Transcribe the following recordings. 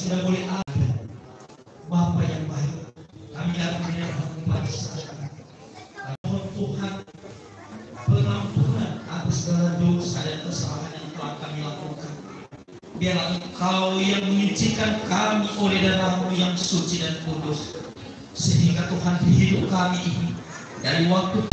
sudah boleh ada. Bapa yang baik, kami dapat menyerahkan pada saat mohon Tuhan pengampunan atas segala dosa dan kesalahan yang telah kami lakukan. Biarlah Engkau yang menyucikan kami oleh darah-Mu yang suci dan kudus, sehingga Tuhan di hidup kami ini dari waktu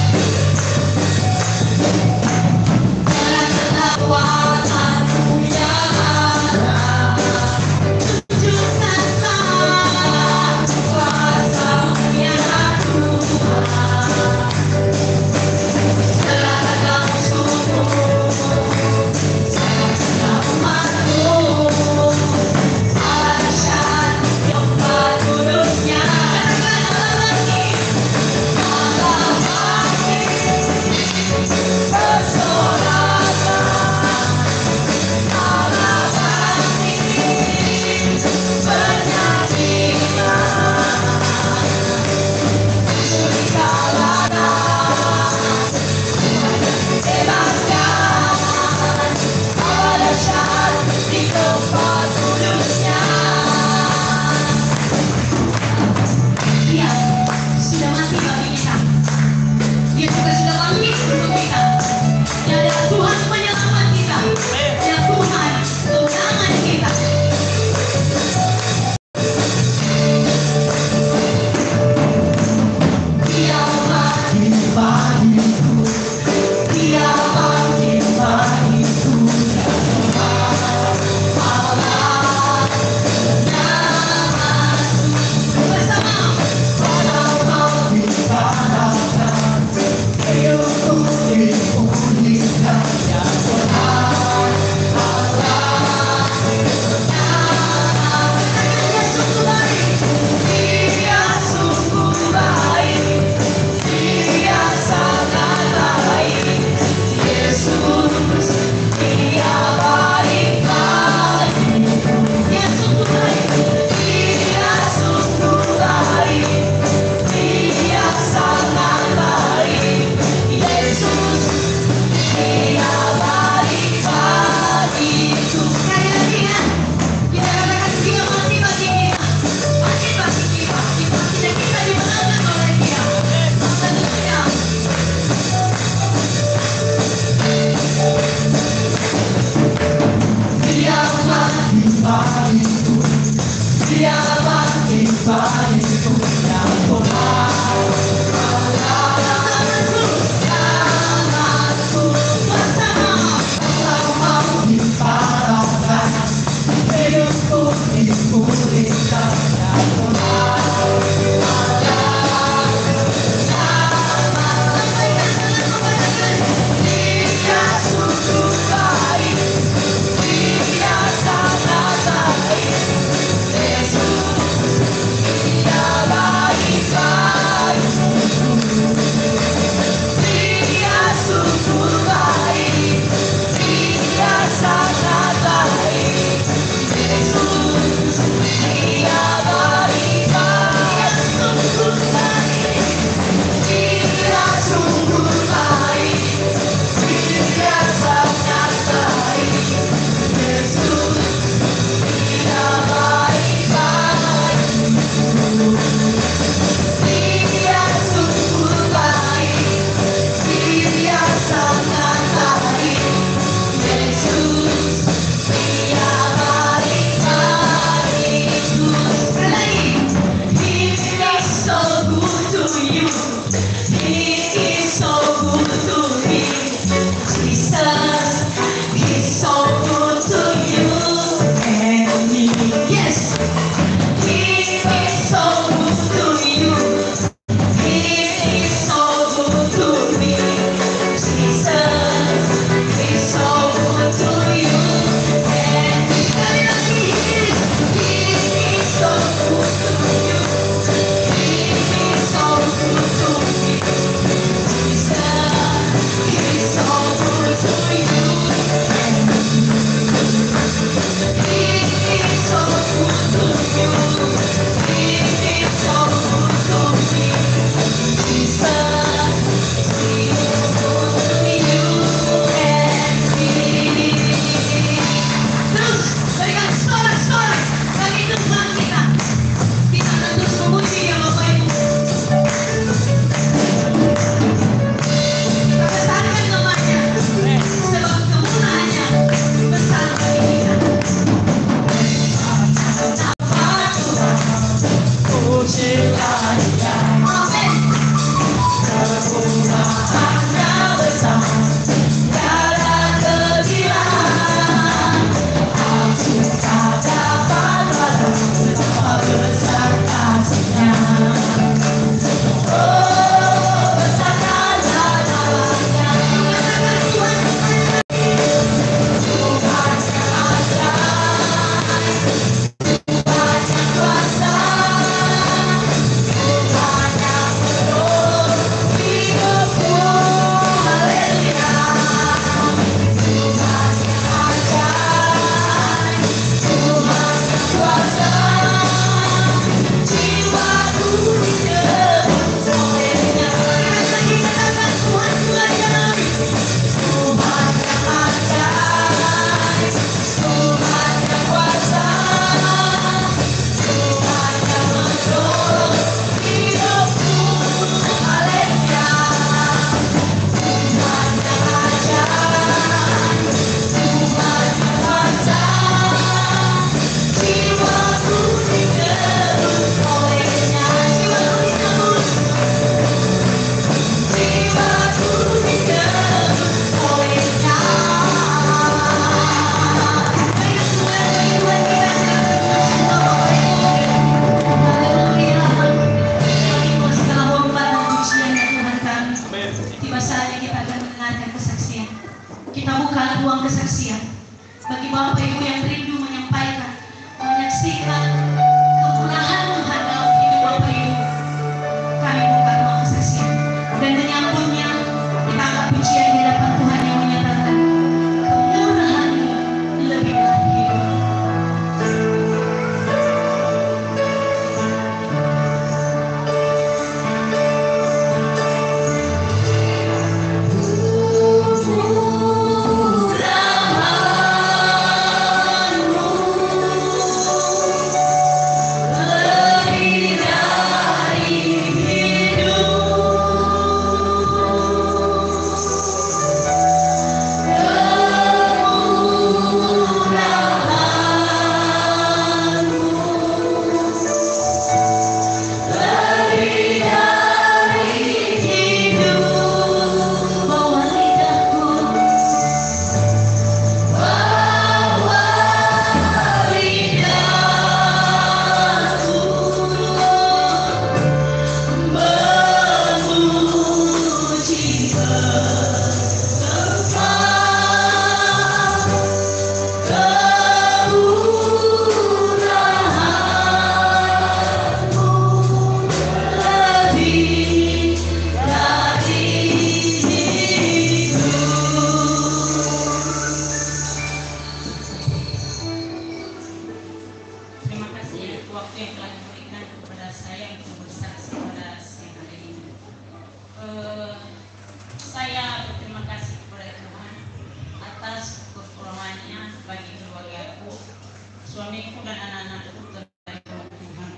suamiku dan anak-anakku terbaik oleh Tuhan.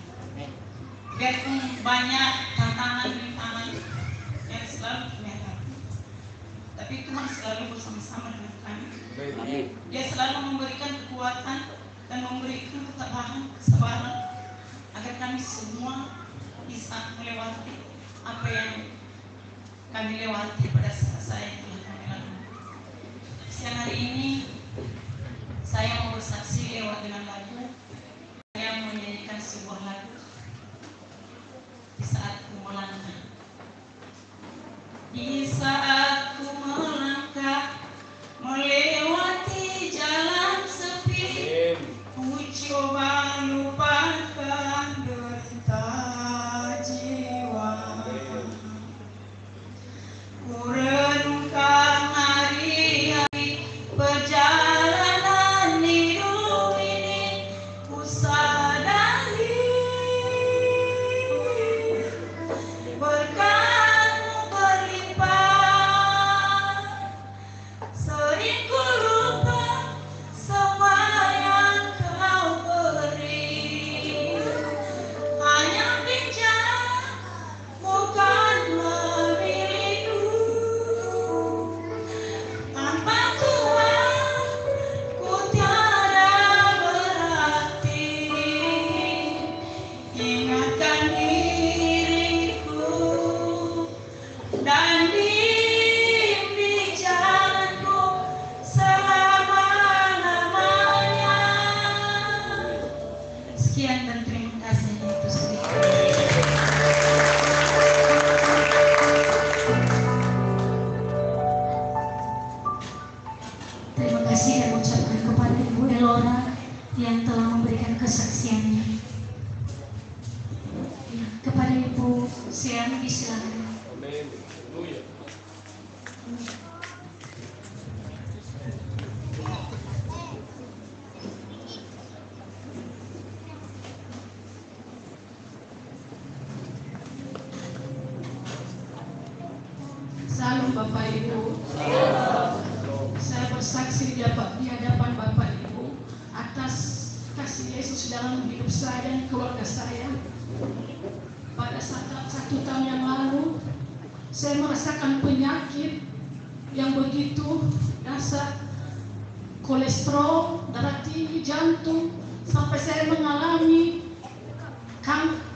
Biarpun banyak tantangan yang selalu menghadapi, tapi Tuhan selalu bersama-sama dengan kami. Dia selalu memberikan kekuatan dan memberikan ketabahan, kesabaran agar kami semua bisa melewati apa yang kami lewati pada saat yang telah kami lalui. Siang hari ini saya mau bersaksi lewat dengan lagu. Saya menyanyikan sebuah lagu di saat ku melangkah. Di saat ku melangkah melewati jalan sepi, ku coba lupakan derita jiwa. Ku renungkan hari-hari perjalanan hidup ini, ku sadari berkat-Mu berlimpah. Sering ku lupa semua yang Kau beri, hanya bicara bukan memilihku. Tanpa Tuhan ku tiada berarti. Ingatkan diriku dan bimbing jalanku selama-lamanya. Sekian dan terima kasih itu sedikit. Terima kasih saya ucapkan kepada Ibu Elora yang telah memberikan kesaksiannya. Ya, kepada Ibu Sian disilakan. Salam Bapak Ibu. Saya bersaksi di hadapan Bapak Ibu atas kasih Yesus dalam hidup saya dan keluarga saya. Pada satu tahun yang lalu, saya merasakan penyakit yang begitu dasar, kolesterol, darah tinggi, jantung, sampai saya mengalami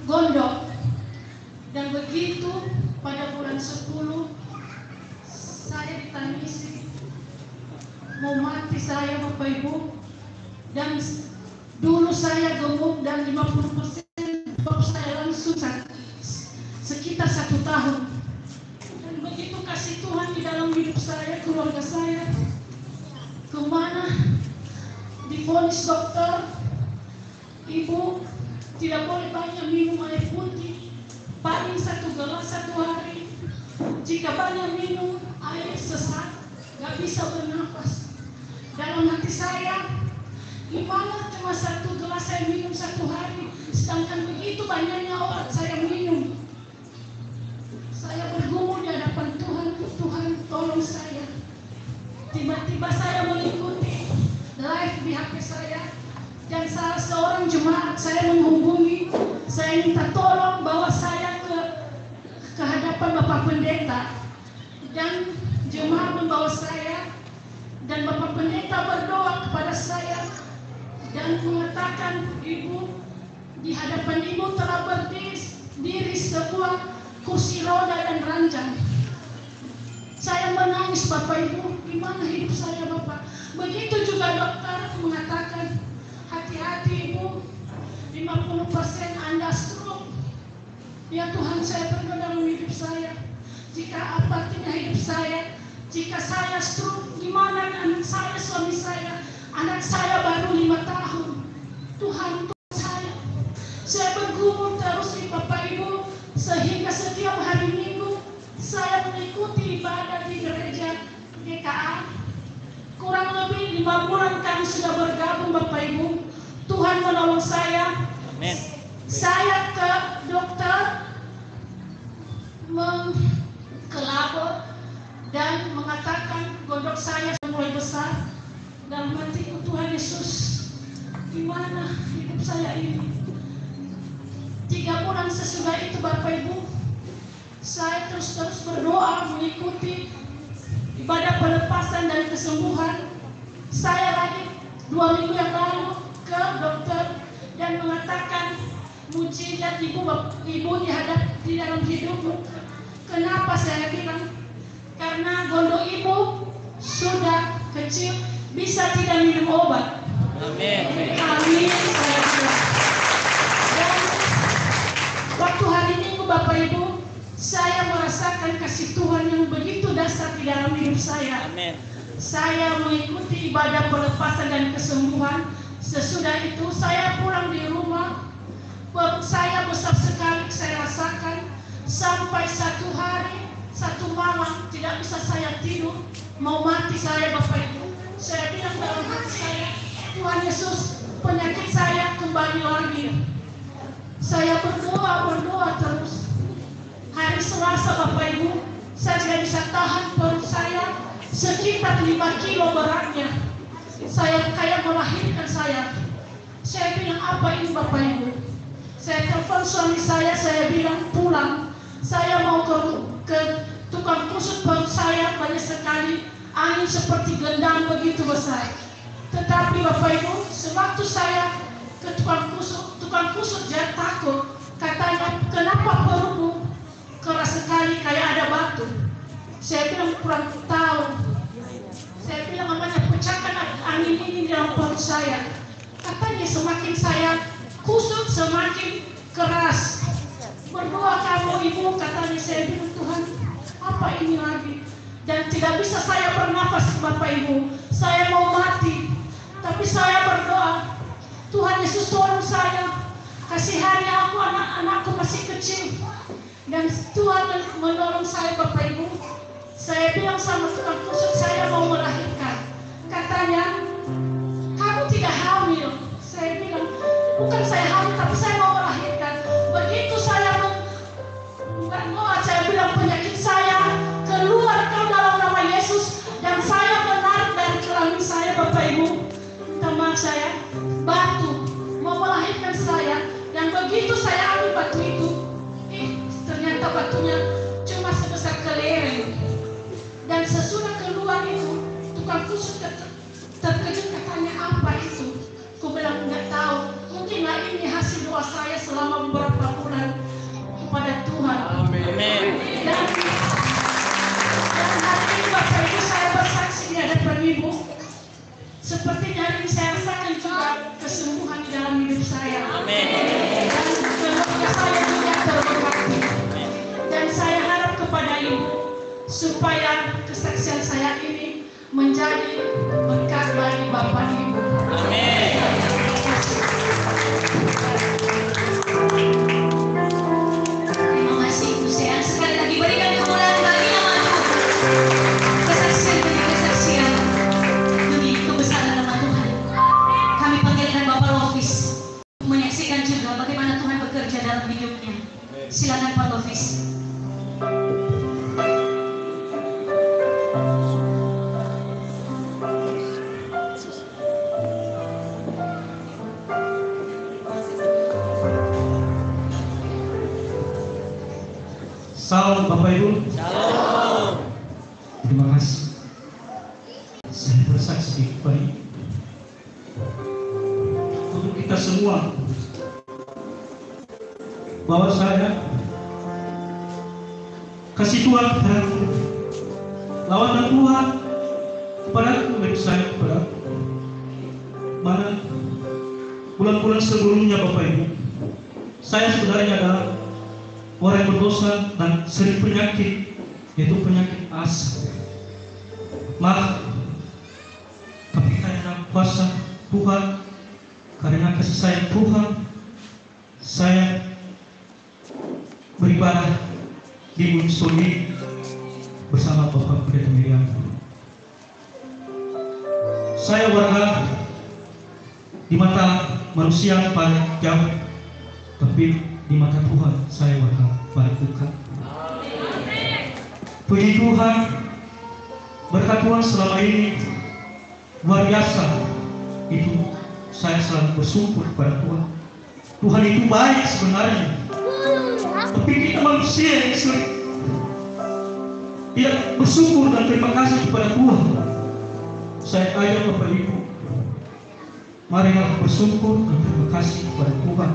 gondok. Dan begitu pada bulan 10 saya ditangisi mau mati saya Bapak Ibu, dan dulu saya gemuk dan 50% saya langsung sekitar 1 tahun. Dan begitu kasih Tuhan di dalam hidup saya, keluarga saya, kemana divonis dokter, Ibu tidak boleh banyak minum air putih, paling 1 gelas 1 hari. Jika banyak minum air sesak, gak bisa bernafas. Dalam hati saya, gimana cuma 1 gelas saya minum 1 hari, sedangkan begitu banyaknya orang saya minum. Saya bergumul di hadapan Tuhan, Tuhan tolong saya. Tiba-tiba saya mengikuti live di HP saya, dan salah seorang jemaat saya menghubungi, saya minta tolong bawa saya ke hadapan Bapak Pendeta, dan jemaat membawa saya, dan Bapak Pendeta berdoa kepada saya dan mengatakan, Ibu, di hadapan Ibu telah berdiri sebuah kursi roda dan ranjang. Saya menangis Bapak Ibu, gimana hidup saya Bapak? Begitu juga dokter mengatakan, hati-hati Ibu, 50% Anda stroke. Ya Tuhan, saya berdoa dalam hidup saya. Jika apa artinya hidup saya? Jika saya stroke, gimana anak saya, suami saya? Anak saya baru 5 tahun. Tuhan, saya bergumul terus di Bapak Ibu, sehingga setiap hari Minggu saya mengikuti ibadah di gereja GKA. Kurang lebih 5 bulan kami sudah bergabung Bapak Ibu. Tuhan menolong saya. Amin. Saya ke dokter kelabur dan mengatakan gondok saya mulai besar. Dalam hatiku, Tuhan Yesus, gimana hidup saya ini. 3 bulan sesudah itu Bapak Ibu, saya terus berdoa mengikuti ibadah pelepasan dan kesembuhan. Saya lagi 2 minggu yang lalu ke dokter dan mengatakan mujizat ibu di dalam hidupmu. Kenapa saya bilang? Karena gondok ibu sudah kecil, bisa tidak minum obat. Amin. Amin. Saya bilang. Dan waktu hari Minggu Bapak Ibu, saya merasakan kasih Tuhan yang begitu dahsyat di dalam hidup saya. Amin. Saya mengikuti ibadah pelepasan dan kesembuhan. Sesudah itu saya pulang di rumah. Perut saya besar sekali, saya rasakan. Sampai 1 hari, 1 malam tidak bisa saya tidur. Mau mati saya Bapak Ibu. Saya bilang dalam hati saya, Tuhan Yesus, penyakit saya kembali lagi. Saya berdoa terus. Hari Selasa Bapak Ibu, saya tidak bisa tahan perut saya sekitar 5 kilo beratnya. Saya kayak melahirkan saya. Saya bilang apa ini Bapak Ibu? Saya telepon suami saya bilang pulang. Saya mau ke tukang kusut perut saya, banyak sekali angin seperti gendang begitu besar. Tetapi Bapak Ibu, sewaktu saya ke tukang kusut dia takut. Katanya, kenapa perutmu keras sekali kayak ada batu? Saya bilang kurang tahu. Saya bilang namanya pecahkan angin ini dalam perut saya. Katanya semakin saya kusut semakin keras. Berdoa kamu ibu, katanya. Saya bilang Tuhan, apa ini lagi? Dan tidak bisa saya bernafas Bapak Ibu. Saya mau mati. Tapi saya berdoa, Tuhan Yesus tolong saya. Kasihani aku, anak-anakku masih kecil. Dan Tuhan menolong saya Bapak Ibu. Saya bilang sama tukang kusut, saya mau melahirkan. Katanya, kamu tidak hamil. Saya bilang, bukan saya hamil, tapi saya mau melahirkan. Begitu saya berdoa, saya bilang penyakit saya keluar kau dalam nama Yesus. Dan saya menarik dari kelamin saya Bapak Ibu. Teman saya, batu, mau melahirkan saya. Dan begitu saya ambil batu itu, ternyata batunya cuma sebesar kelereng. Dan sesudah keluar itu, tukang kusut terkejut, katanya apa itu? Aku bilang nggak tahu. Mungkinlah ini hasil doa saya selama beberapa bulan kepada Tuhan. Amin. Dan hari ini Bapak Ibu saya bersaksi di hadapan Ibu. Sepertinya hari ini saya rasakan juga kesembuhan di dalam hidup saya. Amin. Dan keluarga saya juga terberkati. Dan saya harap kepada Ibu supaya kesaksian saya ini menjadi berkat bagi Bapak Ibu. Amin. Terima kasih Ibu Sean. Sekali lagi berikan kemuliaan bagi nama Tuhan. Kesaksian demi kesaksian demi kebesaran nama Tuhan. Kami panggilkan Bapak Lofis untuk menyaksikan juga bagaimana Tuhan bekerja dalam hidupnya. Silakan Pak Lofis. Salam Bapak Ibu. Shalom. Terima kasih. Saya bersaksi kembali untuk kita semua bahwa saya kasih Tuhan dan lawanan Tuhan kepada aku, saya kepada mana bulan-bulan sebelumnya Bapak Ibu, saya sebenarnya adalah orang yang berdosa dan sering penyakit, yaitu penyakit asma. Tapi karena kuasa Tuhan, karena kasih sayang Tuhan, saya beribadah di Munsoli bersama Bapak Pendeta Miriam. Saya warga di mata manusia paling jauh, tapi di mata Tuhan saya warga paling dekat. Puji Tuhan, berkat Tuhan selama ini luar biasa. Itu saya selalu bersyukur kepada Tuhan. Tuhan itu baik sebenarnya, tapi kita manusia yang sulit tidak bersyukur dan terima kasih kepada Tuhan. Saya ajak Bapak Ibu, marilah bersyukur dan terima kasih kepada Tuhan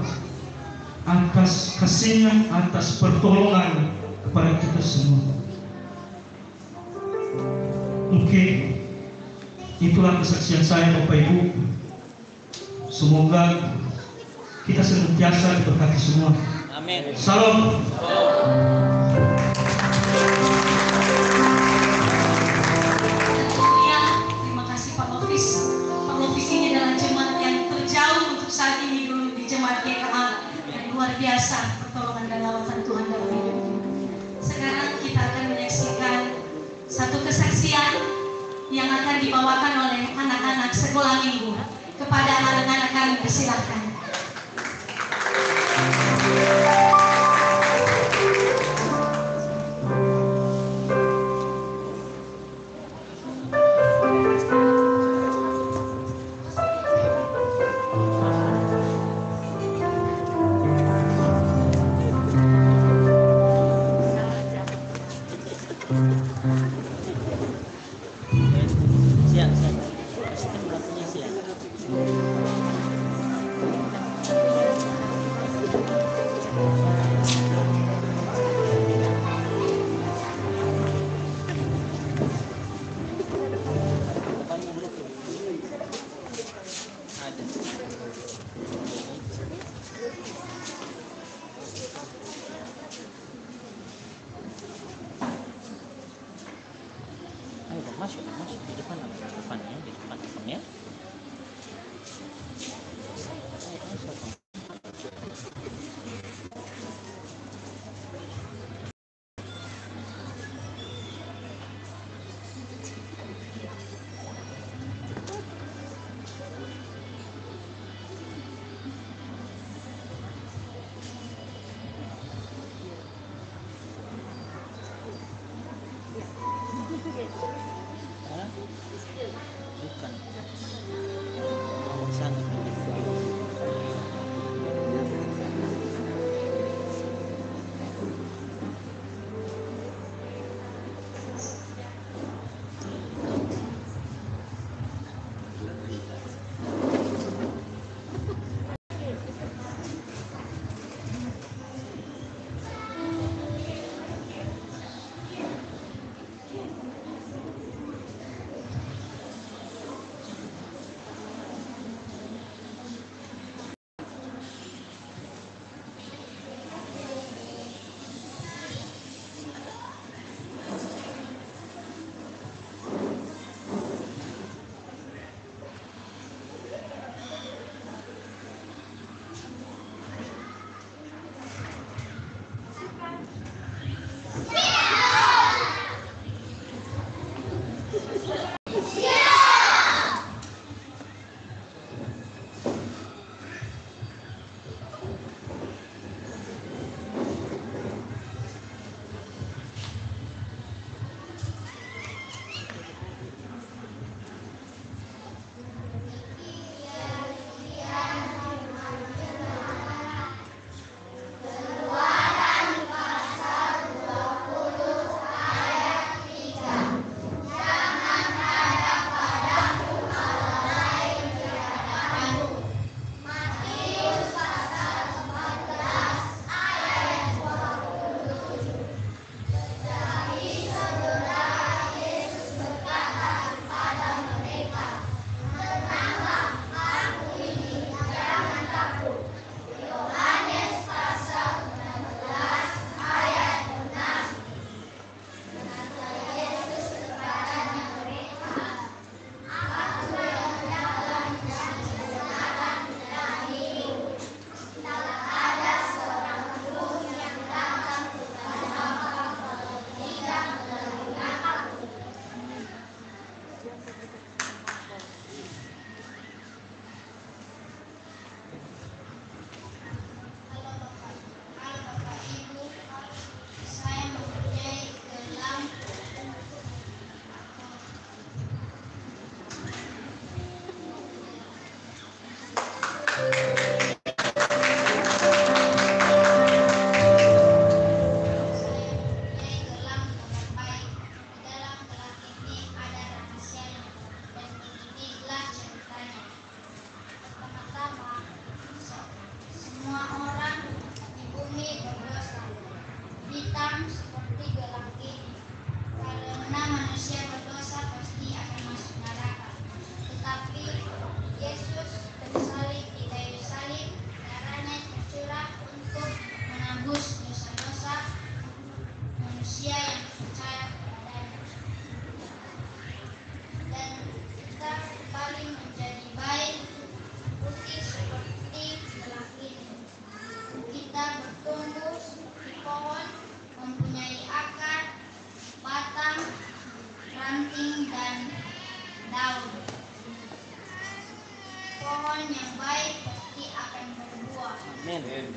atas kasih-Nya, atas pertolongan kepada kita semua. Mungkin itulah kesaksian saya Bapak Ibu. Semoga kita senantiasa diberkati semua. Amin. Salam. Ya, terima kasih Pak Lofis. Pak Lofis ini adalah jemaat yang terjauh untuk saat ini dulu di jemaat GKA, yang luar biasa pertolongan dan lawatan Tuhan dalam hidupnya. Sekarang kita akan menyaksikan satu kesaksian yang akan dibawakan oleh anak-anak sekolah minggu. Kepada anak-anak kami persilahkan. Siap, siap. Sistem waktunya siap. Ada. Ayo Bang, masuk di depan ya, di depan ya. Ayo, masuk, Bang. mempunyai gelang kabar baik. Di dalam gelang ini ada rahasianya, dan beginilah ceritanya. Pertama-tama, semua orang di bumi berdosa, hitam seperti gelang ini. Karena manusia berdosa pasti akan masuk neraka. Tetapi Yesus tersalib di kayu salib, darahnya tercurah untuk menebus dosa-dosa manusia yang percaya kepadanya. Dan kita kembali menjadi baik, putih seperti gelang ini. Kita bertumbuh seperti pohon, mempunyai akar, batang, ranting, dan daun. Pohon yang baik pasti akan berbuah. Amin.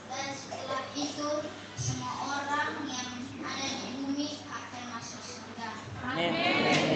Dan setelah itu, semua orang yang ada di bumi akan masuk surga. Amin.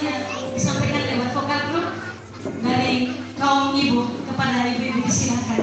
selanjutnya disampaikan lewat vokal grup dari kaum ibu kepada ibu-ibu, silakan.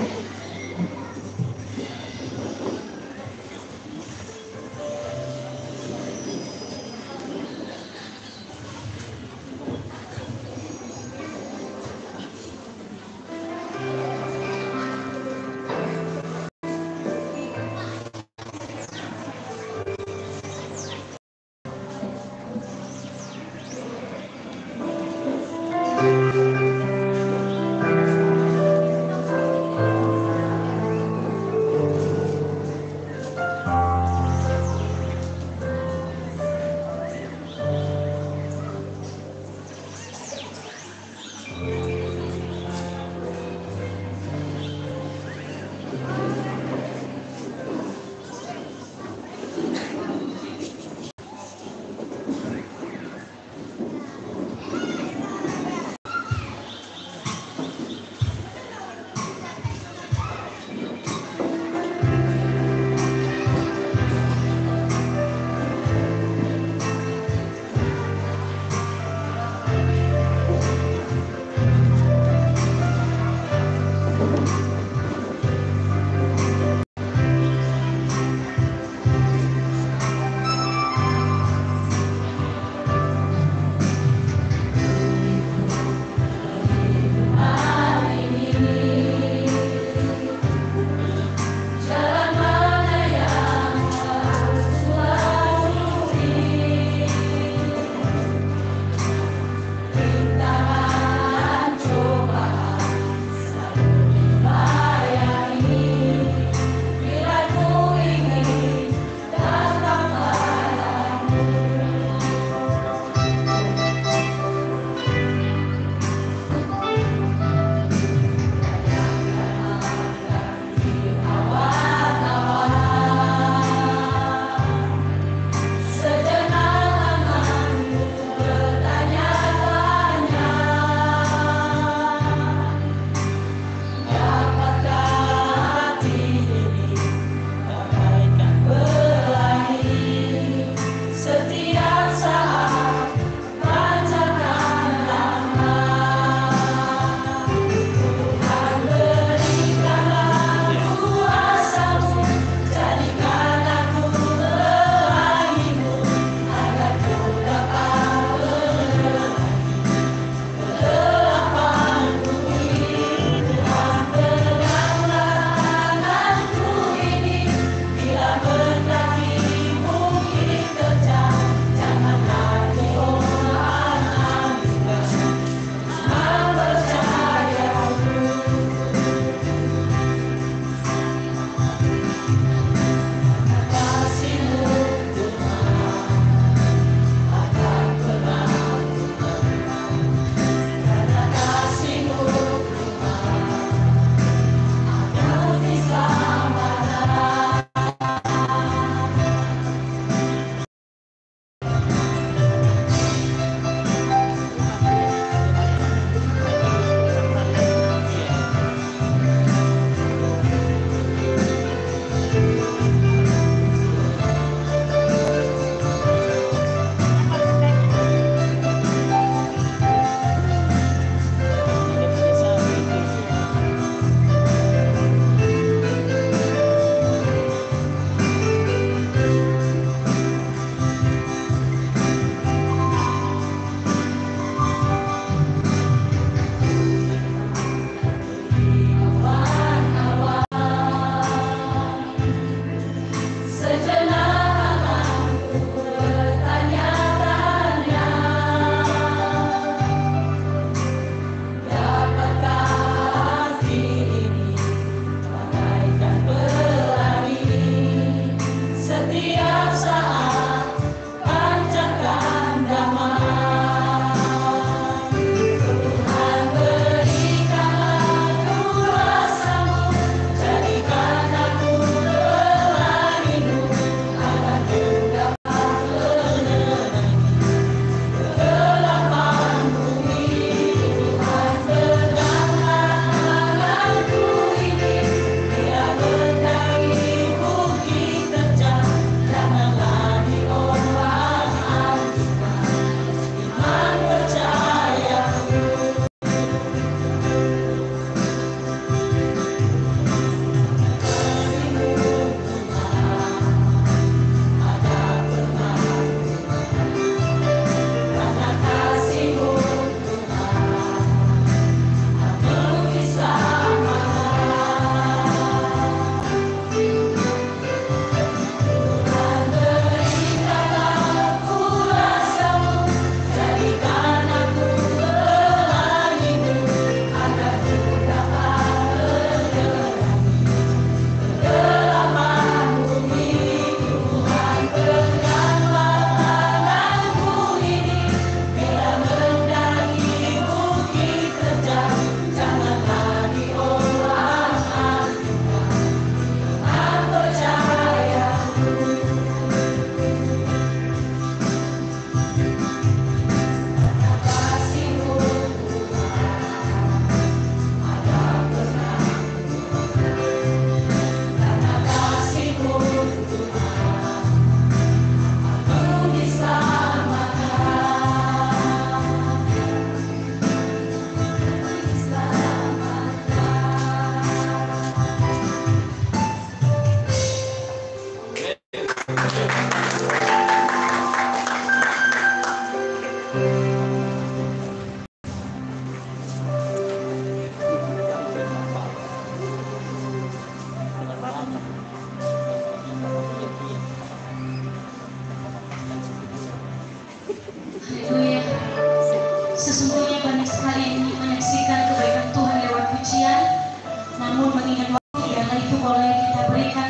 mengingat waktu, biarlah itu boleh kita berikan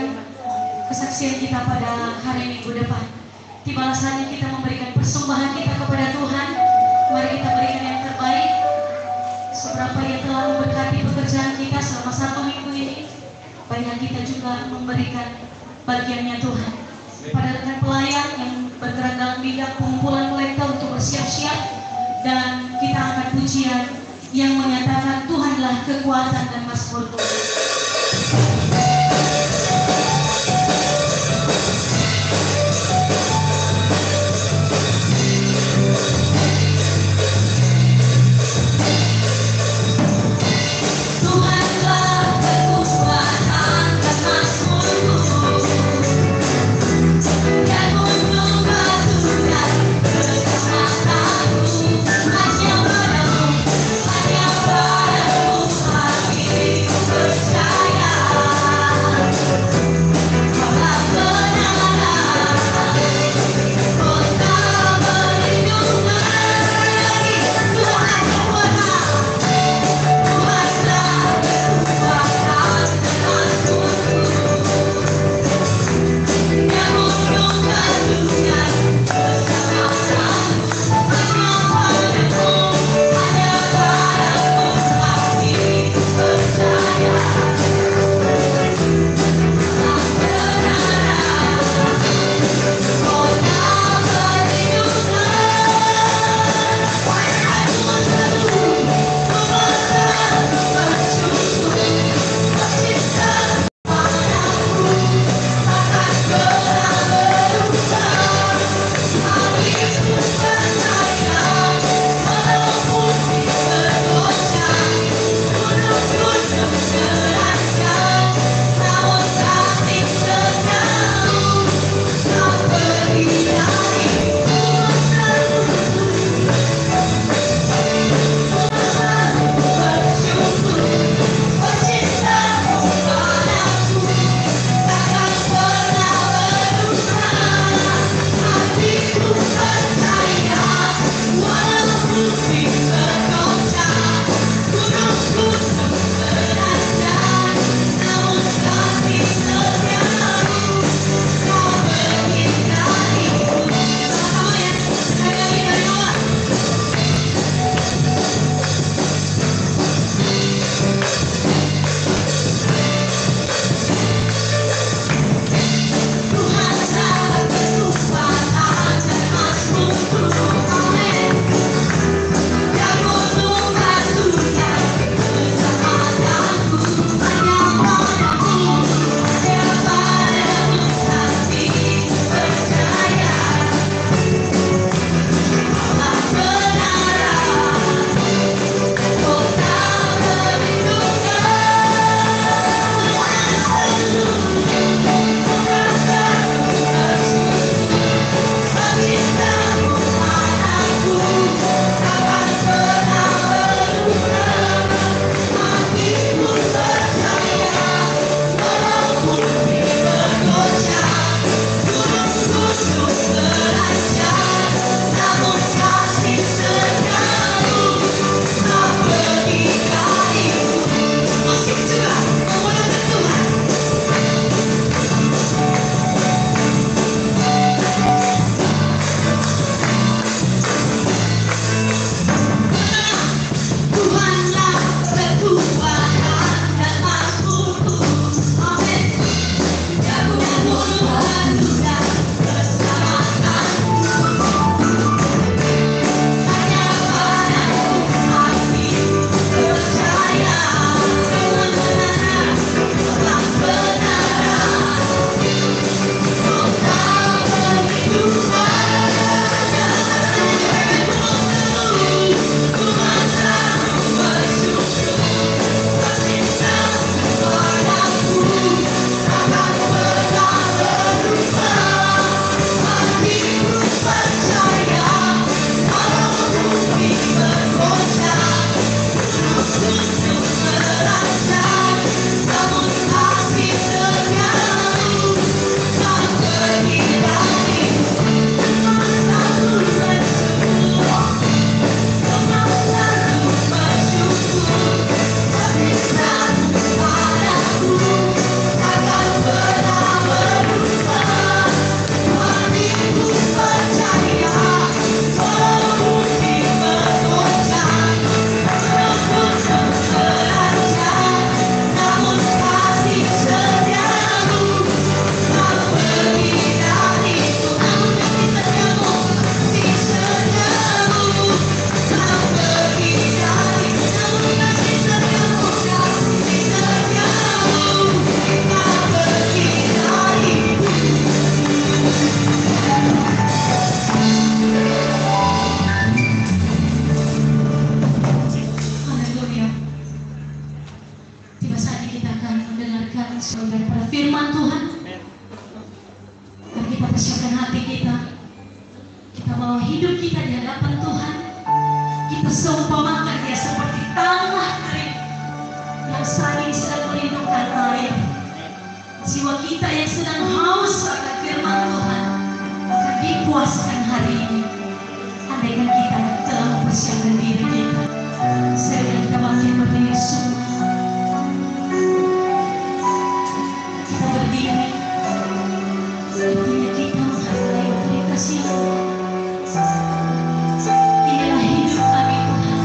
kesaksian kita pada hari Minggu depan. Tibalah saatnya kita memberikan persembahan kita kepada Tuhan. Mari kita berikan yang terbaik. Seberapa Ia telah memberkati pekerjaan kita selama 1 minggu ini, banyak kita juga memberikan bagiannya Tuhan. Pada rekan pelayan yang bergerak dalam bidang pengumpulan kolekta untuk bersiap-siap, dan kita akan pujian yang menyatakan Tuhanlah kekuatan dan mazmurku. Hanya padamu hatiku percaya. kita yang sedang haus akan firman Tuhan akan dipuaskan hari ini. Andaikan kita telah mempersiapkan diri kita, saya kita makin berdiri semua. Kita berdiri, sepertinya kita menghargai otoritas itu. Inilah hidup kami Tuhan.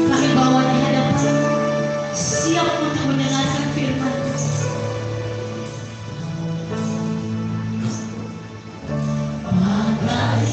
Kami bawa di hadapan, siap untuk mendengarkan firman. Bagai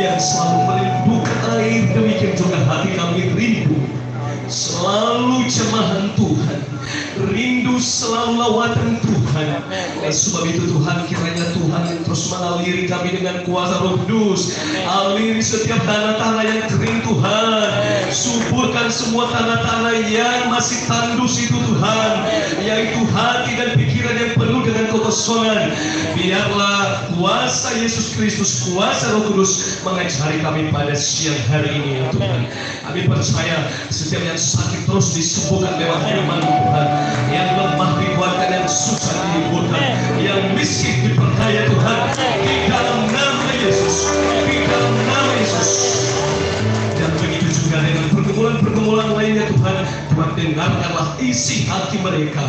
yang selalu merindukan air, demikian juga hati kami rindu selalu jemahan Tuhan, rindu selalu lawatan Tuhan. Dan sebab itu Tuhan, kiranya Tuhan yang terus mengaliri kami dengan kuasa Roh Kudus, aliri setiap tanah-tanah yang kering Tuhan, suburkan semua tanah-tanah yang masih tandus itu Tuhan, yaitu hati dan pikiran yang penuh dengan kekosongan. Biarlah kuasa Yesus Kristus, kuasa Roh Kudus mengajari kami pada siang hari ini ya Tuhan. Kami percaya setiap yang sakit terus disembuhkan lewat firman Tuhan, yang lemah dikuatkan, yang susah dihiburkan, yang miskin diperkaya Tuhan, di dalam nama Yesus, di dalam nama Yesus. Dan begitu juga dengan pergumulan-pergumulan lainnya Tuhan, Tuhan dengarkanlah isi hati mereka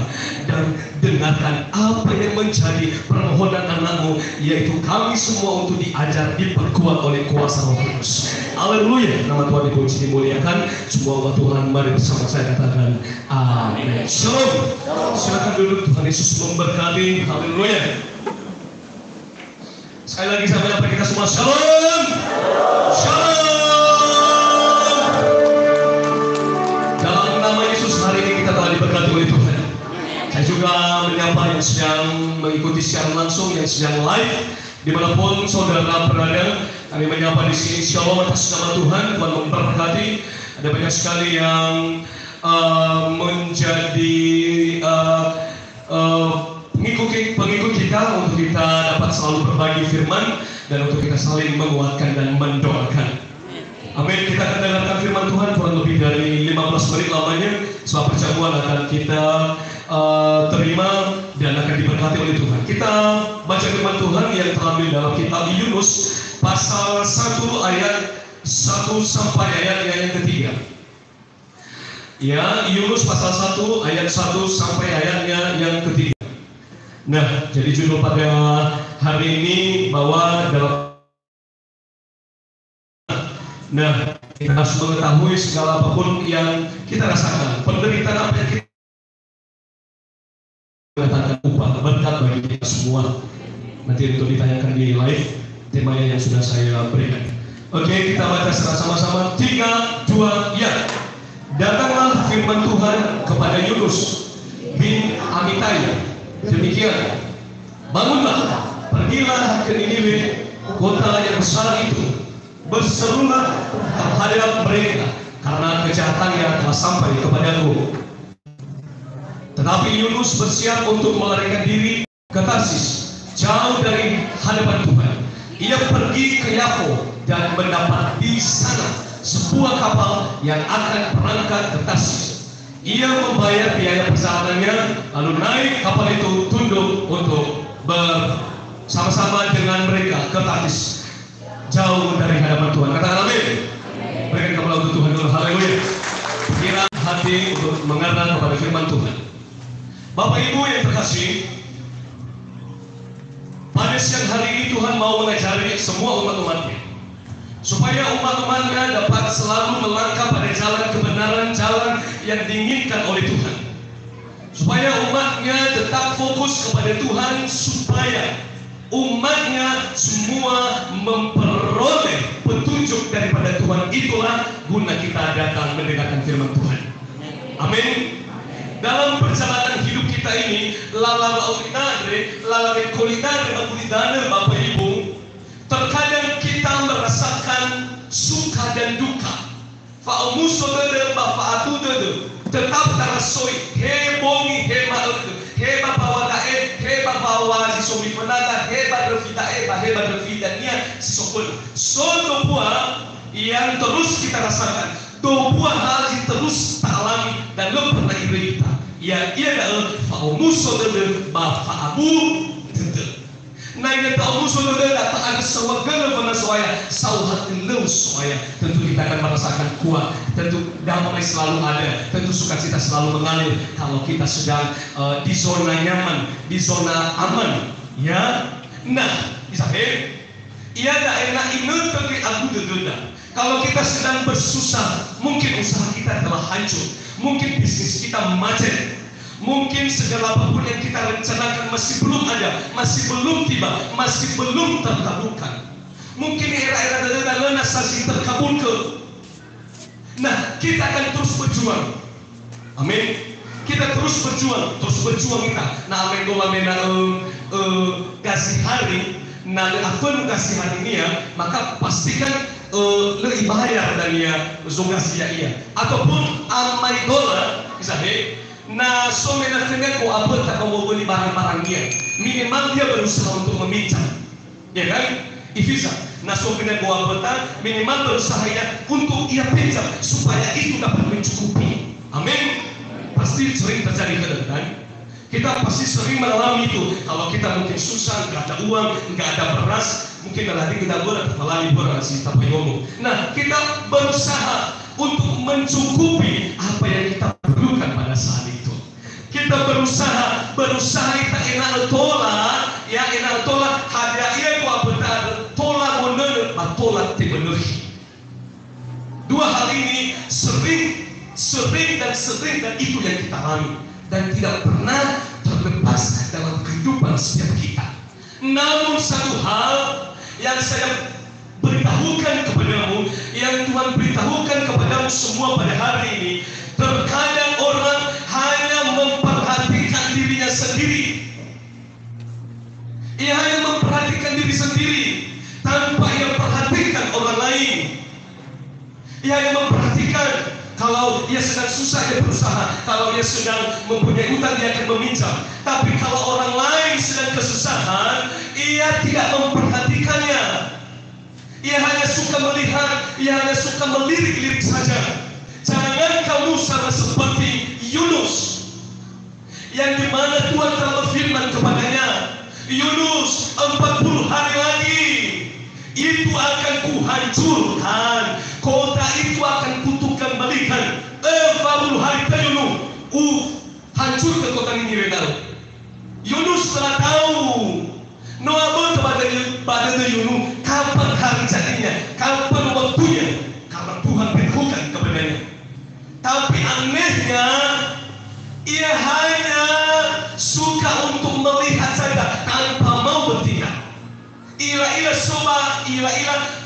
dan dengarkan apa yang menjadi permohonan anak-Mu, yaitu kami semua untuk diajar, diperkuat oleh kuasa Roh Kudus. Haleluya, nama Tuhan dipuji, dimuliakan. Semua umat Tuhan, mari bersama saya katakan amin. Shalom. Silakan duduk, Tuhan Yesus memberkati. Haleluya. Sekali lagi saya menyapa kita semua, shalom. Shalom. Dalam nama Yesus hari ini kita telah diberkati oleh Tuhan. Saya juga menyapa yang sedang mengikuti secara langsung, yang sedang live dimanapun saudara berada. Kami menyapa di sini, shalom atas nama Tuhan. Tuhan memberkati. Ada banyak sekali yang menjadi pengikut kita untuk kita dapat selalu berbagi firman dan untuk kita saling menguatkan dan mendoakan. Amin. Kita akan dengarkan firman Tuhan kurang lebih dari 15 menit lamanya. Sebab perjamuan akan kita terima dan akan diberkati oleh Tuhan. Kita baca firman Tuhan yang terambil dalam kitab Yunus pasal 1 ayat 1 sampai ayat yang ketiga. Ya, Yunus pasal 1 ayat 1 sampai ayatnya yang ketiga. Nah, jadi judul pada hari ini bahwa dalam kita harus mengetahui segala apapun yang kita rasakan, penderitaan apa yang kita mengatakan upah berkat bagi kita semua. Nanti untuk ditanyakan di live temanya yang sudah saya berikan. Oke, kita baca sama-sama. 3, 2, ya. Datanglah firman Tuhan kepada Yunus bin Amitai. Demikian, bangunlah, pergilah ke Niniwe, kota yang besar itu. Berserulah terhadap mereka, karena kejahatannya telah sampai kepadaku. Tetapi Yunus bersiap untuk melarikan diri ke Tarsis, jauh dari hadapan Tuhan. Ia pergi ke Yapo dan mendapat di sana sebuah kapal yang akan berangkat ke Tarsis. Ia membayar biaya perjalanannya, lalu naik kapal itu tunduk untuk bersama-sama dengan mereka ke Tarsis, jauh dari hadapan Tuhan. Katakan amin. Berikan kepala untuk Tuhan dulu. Haleluya. Kira hati untuk mengenal kepada firman Tuhan. Bapak Ibu yang terkasih, pada siang hari ini Tuhan mau mengajari semua umat-umatnya, supaya umat-umatnya dapat selalu melangkah pada jalan kebenaran, jalan yang diinginkan oleh Tuhan. Supaya umatnya tetap fokus kepada Tuhan, supaya umatnya semua memperoleh petunjuk daripada Tuhan. Itulah guna kita datang mendengarkan firman Tuhan. Amin. Dalam perjalanan hidup kita ini, lalare kulinare Bapak Ibu, terkadang kita merasakan suka dan duka. Fa'umuso dede bafa'atu dede, tetap terasoi hebongi hema heba pawadae heba pawazi somi penada heba refidania sisopun. Soto buah yang terus kita rasakan, dua buah hal yang terus kita alami dan lo pernah iri kita. Ya, ia adalah fa'umuso dede bafa'abu dede. Nah, ini fa'umuso dede tak ada sewagala pada soaya, sauhat kelem soaya. Tentu kita akan merasakan kuat. Tentu damai selalu ada. Tentu sukacita selalu mengalir kalau kita sedang di zona nyaman, di zona aman. Ya, nah, misalnya, ia tak enak ini tapi aku degenda. Kalau kita sedang bersusah, mungkin usaha kita telah hancur, mungkin bisnis kita macet, mungkin segala apapun yang kita rencanakan masih belum ada, masih belum tiba, masih belum terkabulkan. Mungkin era-era dalam saksi terkabul ke. Nah, kita akan terus berjuang. Amin. Kita terus berjuang kita. Nah, amin doa mena kasih hari, nah apa kasih hari ini ya, maka pastikan lebih bayar dari ya zongasi ya iya. Ataupun amai dolar, misalnya, nah so mena tengah ko apa tak mau beli barang-barang dia, minimal dia berusaha untuk meminjam, ya kan? Ifisa. Nah so mena ko apa minimal berusaha ya untuk ia pinjam supaya itu dapat mencukupi. Amin. Pasti sering terjadi kan? Kita pasti sering mengalami itu. Kalau kita mungkin susah, nggak ada uang, nggak ada beras, mungkin nanti kita berlari beras tapi ngomong. Nah, kita berusaha untuk mencukupi apa yang kita perlukan pada saat itu. Kita berusaha kita enak tolak, ya enak tolak hadiah itu apa tolak benar, tolak benar. Dua hal ini sering dan itu yang kita alami dan tidak pernah terlepas dalam kehidupan setiap kita. Namun satu hal yang saya beritahukan kepadamu, yang Tuhan beritahukan kepadamu semua pada hari ini, terkadang orang hanya memperhatikan dirinya sendiri. Ia hanya memperhatikan diri sendiri tanpa ia perhatikan orang lain. Ia hanya memperhatikan kalau dia sedang susah dia berusaha, kalau dia sedang mempunyai hutang dia akan meminjam. Tapi kalau orang lain sedang kesusahan, ia tidak memperhatikannya. Ia hanya suka melihat, ia hanya suka melirik-lirik saja. Jangan kamu sama seperti Yunus, yang dimana Tuhan telah berfirman kepadanya, Yunus 40 hari lagi itu akan kuhancurkan, kota itu akan kutukang balikan. 40 hari tayunu, hancur ke kota ini renal. Yunus telah tahu, Noah pada Yunus kapan hari jadinya, kapan waktunya, karena Tuhan beritahukan kepadanya. Tapi anehnya, ia hanya suka untuk melihat saja tanpa mau bertindak. Ila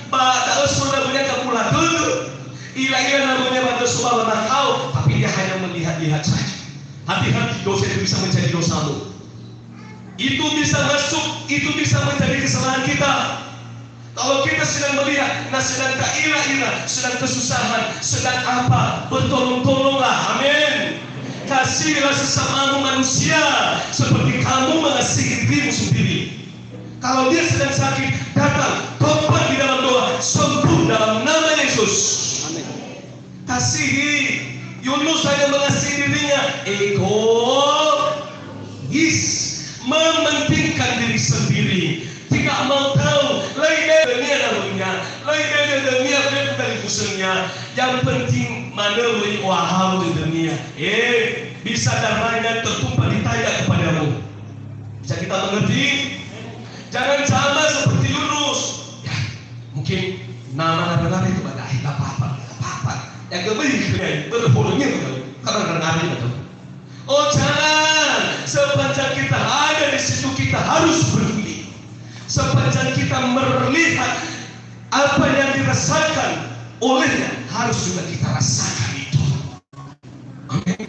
pada saudara punya kamulah dulu. Ila namanya pada saudara nakal, tapi dia hanya melihat-lihat saja. Hati-hati, dosa itu bisa menjadi dosamu. Itu bisa masuk, itu bisa menjadi kesalahan kita. Kalau kita sedang melihat, nah sedang tak ila, sedang kesusahan, sedang apa, bertolong-tolonglah, amin. Kasihilah sesamamu manusia seperti kamu mengasihi dirimu sendiri. Kalau dia sedang sakit, datang, tobat di dalam doa, sembuh dalam nama Yesus. Amin. Kasihi. Yunus hanya mengasihi dirinya, egois, mementingkan diri sendiri, tidak mau tahu lain dunia dalamnya, lain dunia dari khususnya. Yang penting mana wahal di dunia. Bisa darahnya tertumpah di tayar kepadamu. Bisa kita mengerti? Jangan sama seperti Yunus. Ya, mungkin nama-nama itu pada akhir apa-apa. Yang kebaikan berpuluhnya karena nari betul. Oh jangan, sepanjang kita ada di situ kita harus berdiri. Sepanjang kita melihat apa yang dirasakan olehnya harus juga kita rasakan itu. Amin.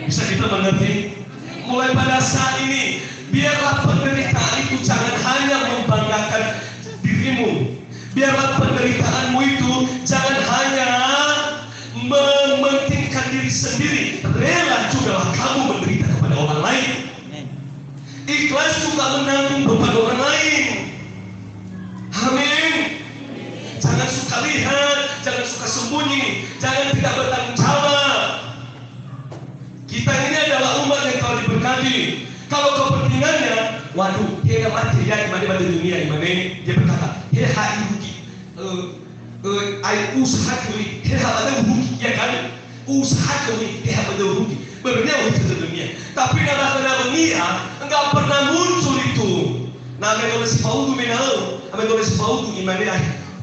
Bisa kita mengerti? Mulai pada saat ini, biarlah penderitaan itu jangan hanya membanggakan dirimu. Biarlah penderitaanmu itu jangan hanya mementingkan diri sendiri. Rela juga kamu menderita kepada orang lain. Ikhlas juga menanggung beban orang lain. Amin. Jangan suka lihat, jangan suka sembunyi, jangan tidak bertanggung jawab. Kita ini adalah umat yang telah diberkati. Kalau kepentingannya, waduh, dia mati ya di mana dunia, di mana dia berkata, dia hari rugi, usaha kali, dia ada rugi, ya kan? Usaha kali, dia ada rugi. Berbeda itu dunia. Tapi dalam dunia enggak pernah muncul itu. Nah, kalau si Paul tu menang, kalau si Paul tu iman dia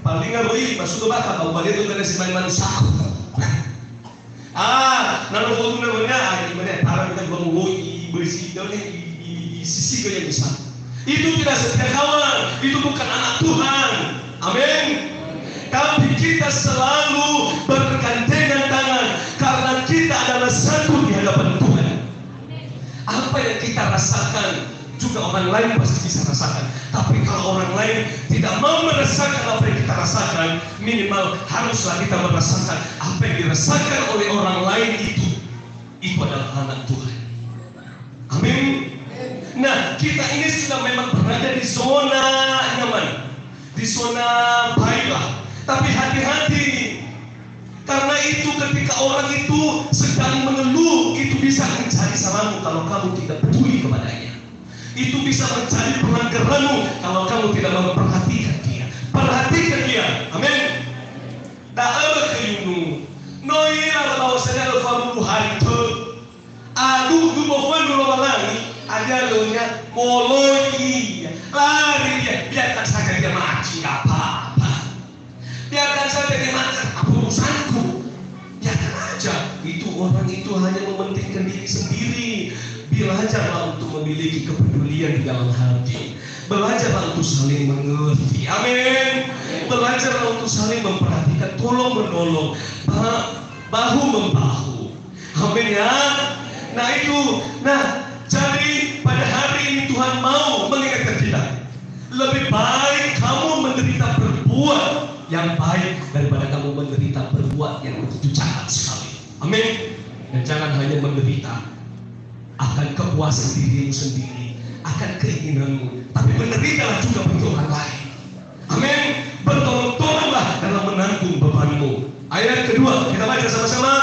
paling nggak boleh masuk ke bakal, kalau balik itu kena si manusia. Lalu Paul tu namanya, gimana? Para kita bermulai bersih di sisi yang besar. Itu tidak setia kawan, itu bukan anak Tuhan. Amin. Tapi kita selalu bergandengan tangan karena kita adalah satu di hadapan Tuhan. Apa yang kita rasakan juga orang lain pasti bisa rasakan. Tapi kalau orang lain tidak mau merasakan apa yang kita rasakan, minimal haruslah kita merasakan apa yang dirasakan oleh orang lain itu adalah anak Tuhan. Amin. Nah, kita ini sudah memang berada di zona nyaman, di zona baiklah. Tapi hati-hati, karena itu ketika orang itu sedang mengeluh, itu bisa menjadi salahmu kalau kamu tidak peduli kepadanya. Itu bisa menjadi pelanggaranmu kalau kamu tidak memperhatikan dia. Perhatikan dia. Amin. Tak ada keyunu. Noira bahwasanya alfaru harito. Aduh dumohwan dulowalangi. Ada lonya moloi. Lari dia. Biarkan saja dia mati, nggak apa-apa. Biarkan saja dia mati, apa urusanku? Biarkan aja. Itu orang itu hanya mementingkan diri sendiri. Belajarlah untuk memiliki kepedulian di dalam hati. Belajarlah untuk saling mengerti. Amin. Belajarlah untuk saling memperhatikan, tolong menolong, bahu membahu. Amin ya. Nah itu. Nah, jadi pada hari ini Tuhan mau mengingatkan kita. Lebih baik kamu menderita berbuat yang baik daripada kamu menderita berbuat yang begitu jahat sekali. Amin. Dan jangan hanya menderita akan kepuasan dirimu sendiri, akan keinginanmu, tapi menderitalah juga bagi orang lain. Amin. Bertolong-tolonglah dalam menanggung bebanmu. Ayat kedua kita baca sama-sama.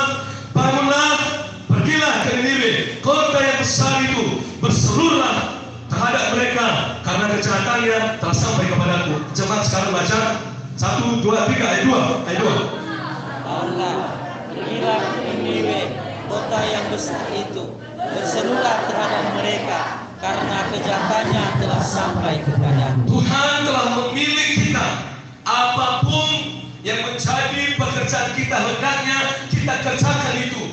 Bangunlah, pergilah ke Niniwe, kota yang besar itu, berserulah terhadap mereka karena kejahatannya telah sampai kepadaku. Jemaat sekarang baca 1, 2, 3 ayat 2. Ayat 2. Allah, pergilah ke Niniwe, kota yang besar itu, berserulah terhadap mereka karena kejahatannya telah sampai kepada. Tuhan telah memilih kita. Apapun yang menjadi pekerjaan kita, hendaknya kita kerjakan itu.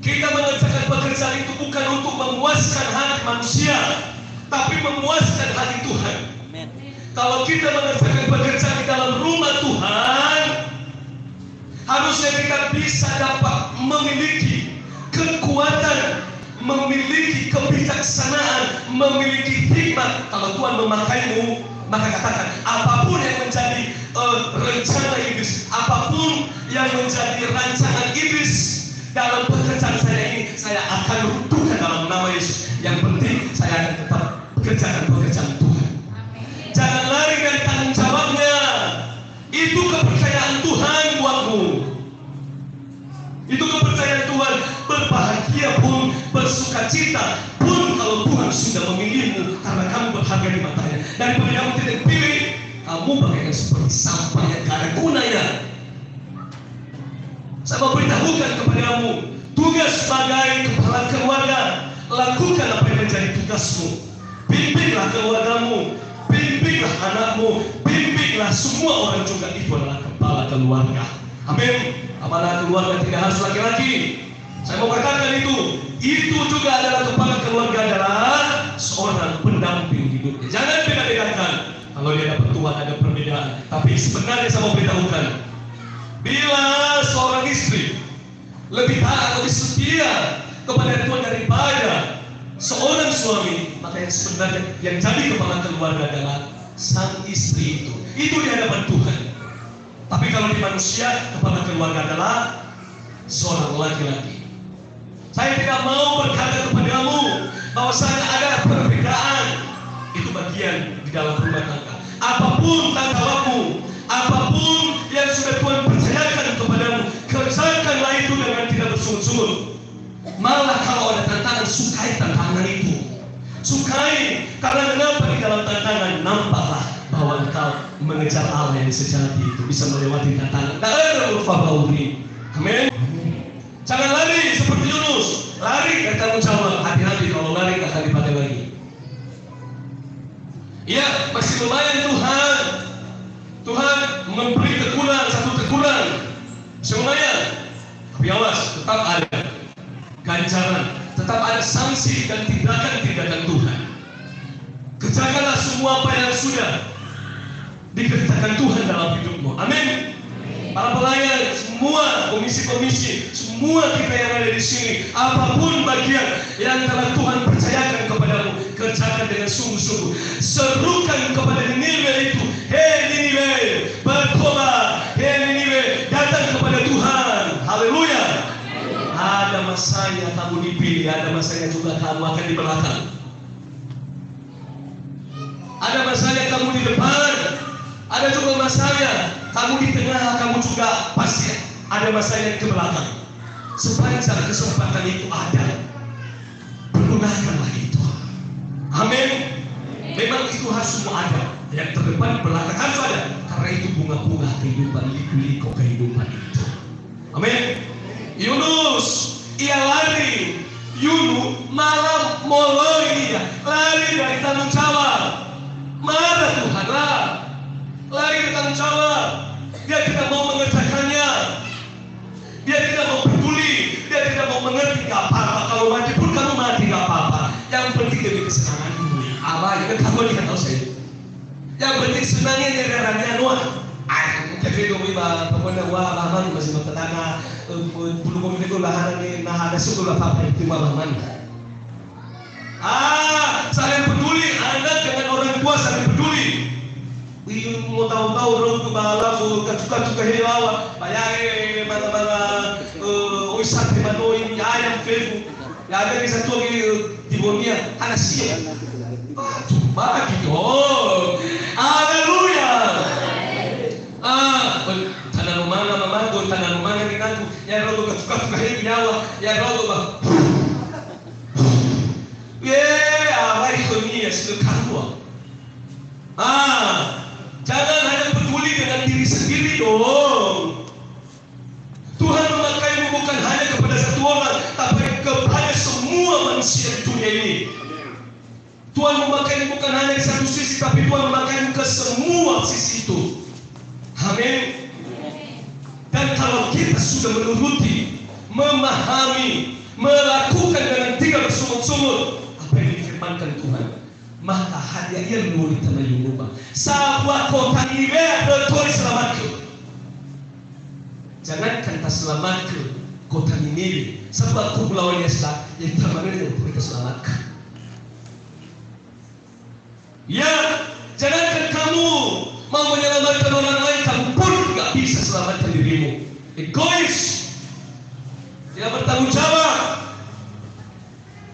Kita mengerjakan pekerjaan itu bukan untuk memuaskan hati manusia, tapi memuaskan hati Tuhan. Amin. Kalau kita mengerjakan pekerjaan di dalam rumah Tuhan, harusnya kita bisa dapat memiliki kekuatan, memiliki kebijaksanaan, memiliki hikmat. Kalau Tuhan memakaimu, maka katakan apapun yang menjadi rencana iblis, apapun yang menjadi rancangan iblis dalam pekerjaan saya ini, saya akan runtuhkan dalam nama Yesus. Yang penting saya akan tetap kerjakan pekerjaan Tuhan. Jangan lari dari tanggung jawabnya. Itu kepercayaan Tuhan buatmu. Itu kepercayaan Tuhan. Berbahagia pun, bersukacita pun kalau Tuhan sudah memilihmu karena kamu berharga di matanya. Daripada kamu tidak pilih, kamu bagaikan seperti sampah yang tidak ada gunanya. Saya mau beritahukan kepadamu, tugas sebagai kepala keluarga, lakukan apa yang menjadi tugasmu. Bimbinglah keluargamu, bimbinglah anakmu, bimbinglah semua orang juga. Itu adalah kepala keluarga. Amin. Kepala keluarga tidak harus laki-laki. Saya mau katakan itu juga adalah kepala keluarga adalah seorang pendamping hidupnya. Jangan beda-bedakan. Kalau dia dapat Tuhan ada perbedaan. Tapi sebenarnya saya mau beritahukan, bila seorang istri lebih taat, lebih setia kepada Tuhan daripada seorang suami, maka yang sebenarnya yang jadi kepala keluarga adalah sang istri itu. Itu di hadapan Tuhan. Tapi kalau di manusia, kepala keluarga adalah seorang laki-laki. Saya tidak mau berkata kepadamu bahwasanya ada perbedaan. Itu bagian di dalam rumah tangga. Apapun tanggung jawabmu, apapun yang sudah Tuhan percayakan kepadamu, kerjakanlah itu dengan tidak bersungut-sungut. Malah kalau ada tantangan, sukai tantangan itu. Sukai, karena kenapa di dalam tantangan nampaklah bahwa engkau mengejar Allah yang sejati itu, bisa melewati tantangan. Tak ada lupa bauri. Amin. Jangan lari seperti Yunus, lari dari tanggung jawab. Hati-hati kalau lari akan dipakai lagi. Ya, masih lumayan Tuhan. Tuhan memberi teguran, satu teguran, masih lumayan. Tapi awas, tetap ada ganjaran, tetap ada sanksi dan tindakan-tindakan Tuhan. Kerjakanlah semua apa yang sudah dikerjakan Tuhan dalam hidupmu. Amin. para pelayan, semua komisi-komisi, semua kita yang ada di sini, apapun bagian yang telah Tuhan percayakan kepadamu, kerjakan dengan sungguh-sungguh. Serukan kepada Niniwe itu, hei Niniwe, bertobat, hei Niniwe, datang kepada Tuhan. Haleluya. Ada masanya kamu dipilih, ada masanya juga kamu akan di belakang. Ada masanya kamu di depan, ada juga masanya kamu di tengah, kamu juga pasti ada masanya ke belakang. Sepanjang kesempatan itu ada, pergunakanlah itu. Amin. Memang itu harus semua ada, yang terdepan belakang harus ada, karena itu bunga-bunga kehidupan, liku-liku kehidupan itu. Amin. Yunus, ia lari. Yunus malah mulai dia lari dari tanggung jawab. Marah Tuhan lah, lari dari tanggung jawab. Dia tidak mau mengerjakannya, dia tidak mau peduli, dia tidak mau mengerti. Gak apa-apa, kalau mati pun kamu mati, gak apa-apa. Yang penting demi kesenangan ini. Apa? Yang kamu lihat tahu saya. Yang penting senangnya dari rania Noah. Jadi kami pokoknya bahan masih bertenang. Puluh kami itu lahan ini, nah ada sekolah apa itu bahan. Saling peduli, anak dengan orang tua saling peduli. Wih, mau tahu-tahu orang tu bala, suka-suka hewa, bayar mana-mana, wisat di mana ini ayam Facebook, ya ada di satu lagi di Bonia, anak siapa? Cuma gitu. Haleluya. Tanah rumah mama gue, tanah rumah yang aku, ya rodo suka-suka hewa, ya rodo bah. Apa itu nih ya sudah jangan hanya peduli dengan diri sendiri dong. Tuhan memakaimu bukan hanya kepada satu orang, tapi kepada semua manusia di dunia ini. Tuhan memakaimu bukan hanya di satu sisi, tapi Tuhan memakaimu ke semua sisi itu. Amin. Dan kalau kita sudah menuruti, memahami, melakukan dengan tidak bersungut-sungut apa yang difirmankan Tuhan, maka hadiah ia menurut tanah Yunus. Sahabat kota ini betul selamatku. Jangankan tak selamatku kota ini, sebab ku melawan Yesus yang terbaik yang kita selamatkan. Ya, jangankan kamu mau menyelamatkan orang lain, kamu pun tidak bisa selamatkan dirimu. Egois, tidak bertanggung jawab.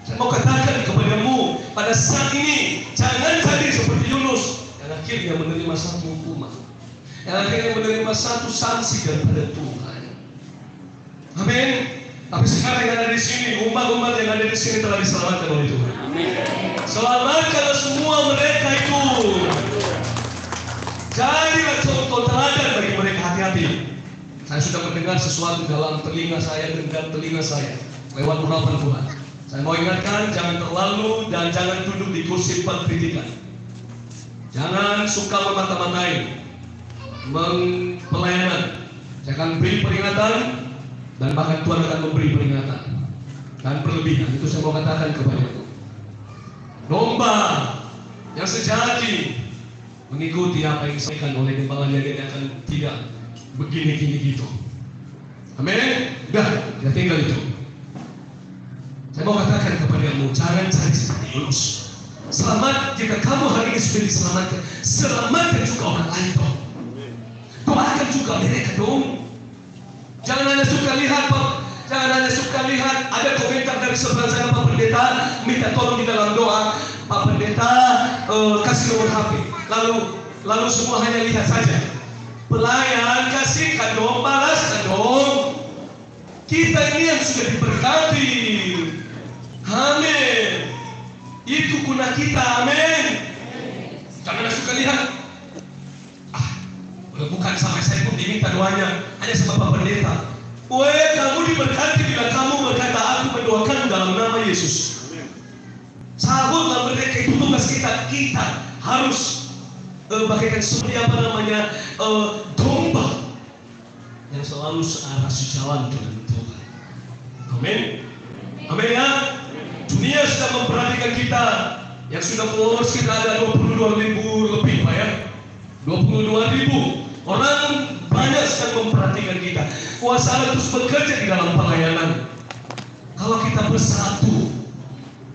Saya mau katakan kepadamu pada saat ini, jangan jadi seperti Yunus yang akhirnya menerima satu hukuman, yang akhirnya menerima satu sanksi daripada Tuhan. Amin. Tapi sekarang yang ada di sini, umat-umat yang ada di sini telah diselamatkan oleh Tuhan. Amin. Selamatkanlah semua mereka itu. Jadilah contoh teladan bagi mereka. Hati-hati. Saya sudah mendengar sesuatu dalam telinga saya, lewat urapan Tuhan. Saya mau ingatkan, jangan terlalu dan jangan duduk di kursi kritikan. Jangan suka memata-matai pelayanan. Saya akan beri peringatan dan bahkan Tuhan akan memberi peringatan dan berlebihan. Itu saya mau katakan kepadamu. Domba yang sejati mengikuti apa yang disampaikan oleh gembala, dia akan tidak begini gitu. Amin. Kita tinggal itu. Saya mau katakan kepadamu, jangan cari seperti Yunus. Selamat jika kamu hari ini sudah diselamatkan. Selamatkan juga orang lain dong. Doakan juga mereka dong. Jangan hanya suka lihat, ada komentar dari sebelah saya, Pak Pendeta minta tolong di dalam doa. Pak Pendeta kasih nomor HP. Lalu semua hanya lihat saja. Pelayan kasihkan dong, balaskan dong. Kita ini yang sudah diberkati. Amin. Itu guna kita. Amin. Jangan suka lihat. Bukan sampai saya pun diminta doanya, hanya sama Pak Pendeta. Kamu diberkati bila kamu berkata aku mendoakan dalam nama Yesus. Sahabatlah mereka itu tugas kita. Kita harus bagaikan seperti domba yang selalu searah sejalan dengan Tuhan. Amin. Amin ya. Dunia sudah memperhatikan kita. Yang sudah followers kita ada 22.000 lebih Pak ya. 22.000. Orang banyak sedang memperhatikan kita. Kuasa Allah terus bekerja di dalam pelayanan. Kalau kita bersatu,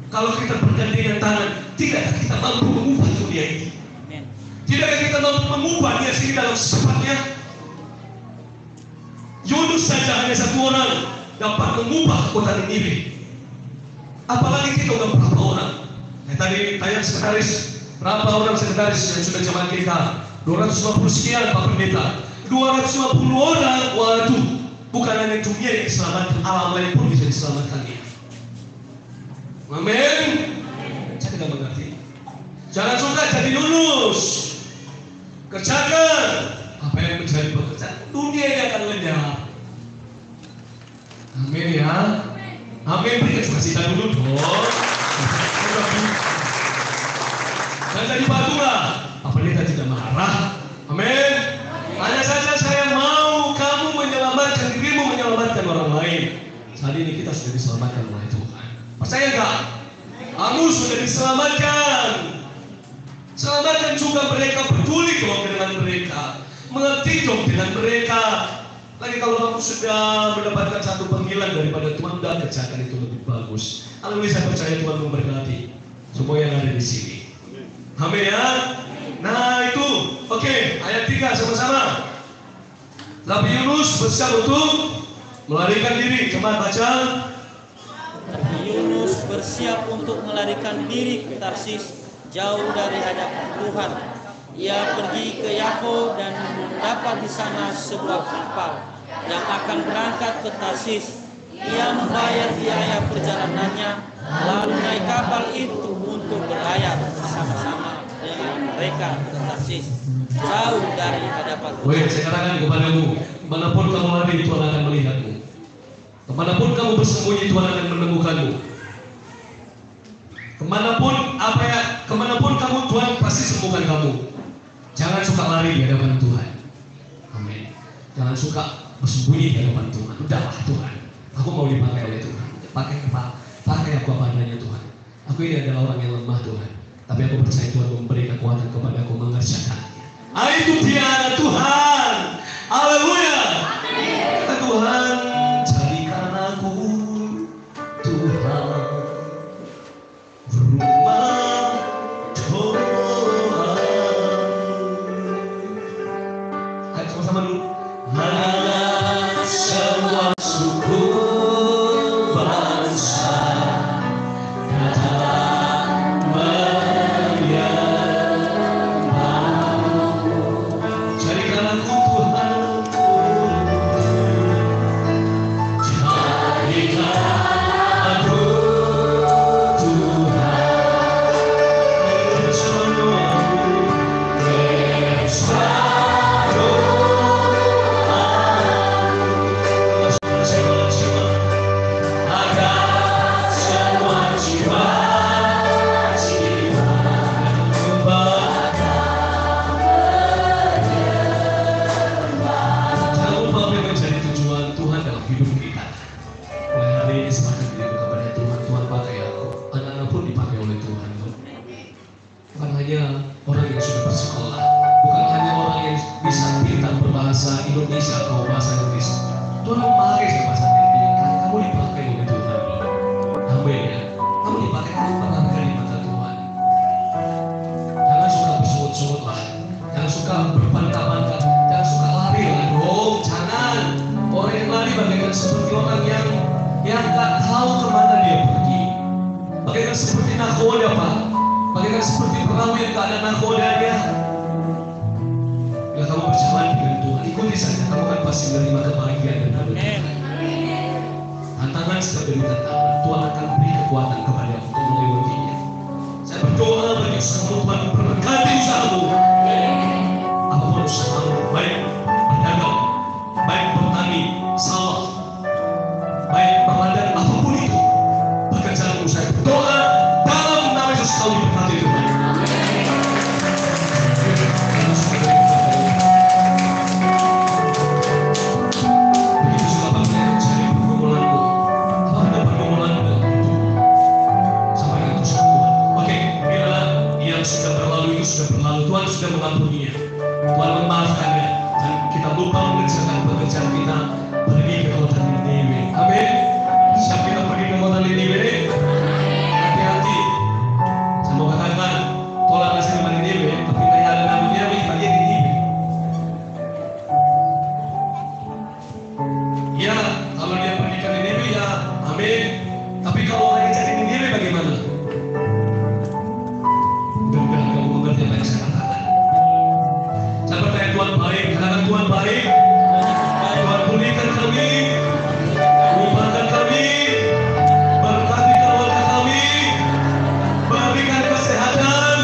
kalau kita bergandengan tangan, tidakkah kita mampu mengubah dunia ini? Tidakkah kita mampu mengubah dia sendiri dalam secepatnya? Yunus saja hanya satu orang dapat mengubah kota Niniwe. Apalagi kita udah berapa orang? Tadi tanya sekretaris, berapa orang sekretaris yang sudah jemaat kita? 250 sekian Pak Pendeta. 250 orang, waduh, bukan hanya dunia yang diselamatkan, alam lain pun bisa diselamatkan. Amin. Saya tidak mengerti. Jangan suka jadi lulus. Kerjakan apa yang menjadi pekerjaan. Dunia ini akan lenyap. Amin ya. Amin. Berikan sukacita dulu dong. Jangan jadi batu lah. Pak Pendeta tidak marah. Amin. Hanya saja saya mau kamu menyelamatkan dirimu, menyelamatkan orang lain. Saat ini kita sudah diselamatkan oleh Tuhan. Percaya enggak? Kamu sudah diselamatkan. Selamatkan juga mereka, peduli dong dengan mereka, mengerti dong dengan mereka. Lagi kalau kamu sudah mendapatkan satu panggilan daripada Tuhan, dan kerjakan itu lebih bagus. Haleluya, saya percaya Tuhan memberkati semua yang ada di sini. Amin ya. Nah itu, oke, ayat 3 sama-sama. Nabi Yunus bersiap untuk melarikan diri. Coba baca. Nabi Yunus bersiap untuk melarikan diri ke Tarsis, jauh dari hadapan Tuhan. Ia pergi ke Yapo dan mendapat di sana sebuah kapal yang akan berangkat ke Tarsis. Ia membayar biaya perjalanannya, lalu naik kapal itu untuk berlayar bersama-sama dengan mereka ke Tarsis, jauh dari hadapan Tuhan. Woi, saya katakan kepadamu, kemanapun kamu lari, Tuhan akan melihatmu. Kemanapun kamu bersembunyi, Tuhan akan menemukanmu. Kemanapun kamu, Tuhan pasti sembuhkan kamu. Jangan suka lari di hadapan Tuhan. Amin. Jangan suka bersembunyi di hadapan Tuhan. Udahlah Tuhan, aku mau dipakai oleh Tuhan. Pakai aku apa adanya Tuhan. Aku ini adalah orang yang lemah Tuhan, tapi aku percaya Tuhan memberi kekuatan kepada aku mengerjakannya. Itu dia anak Tuhan. Haleluya. Tuhan, jadikan aku Tuhan rumah doa. Ayo sama-sama dulu. Mana semua suku bangsa datang menyembahmu. Jadikan aku Tuhan. Indonesia atau bahasa Inggris, Tuhan memakai siapa saja. Kamu dipakai oleh Tuhan. Amin ya. Kamu dipakai, kamu berharga di mata Tuhan. Jangan suka bersungut-sungut lah. Jangan suka berbantah-bantah. Jangan suka lari lah dong. Jangan. Orang yang lari bagaikan seperti orang yang nggak tahu kemana dia pergi. Bagaikan seperti nakoda Pak. Bagaikan seperti perahu yang tak ada nakodanya. Bila kamu berjalan dengan Tuhan, ikuti saja, kamu akan pasti menerima kebahagiaan dan berkat. Tantangan setiap dari tantangan, Tuhan akan beri kekuatan kepada untuk melewatinya. Saya berdoa bagi usahamu, Tuhan memberkati usahamu. Apapun usahamu, baik berdagang, baik bertani, sawah, baik berladang, apapun itu, pekerjaanmu, saya berdoa dalam nama Yesus kau diberkati Tuhan. Sudah berlalu, itu sudah berlalu. Tuhan sudah Engkau mengerjakan pekerjaan kita pergi ke kota Niniwe. Amin. Siap kita pergi ke kota Niniwe? Hati-hati. Saya mau katakan, tolak nasi di Niniwe, tapi kayak ada namanya di bagian Niniwe. Ya, kalau dia pergi ke Niniwe ya, amin. Tapi kalau orang jadi Niniwe bagaimana? Mudah-mudahan kamu mengerti apa yang saya katakan. Saya bertanya, Tuhan baik, katakan Tuhan baik. Tuhan pulihkan kami, ubahkan kami, berkati keluarga kami, berikan kesehatan,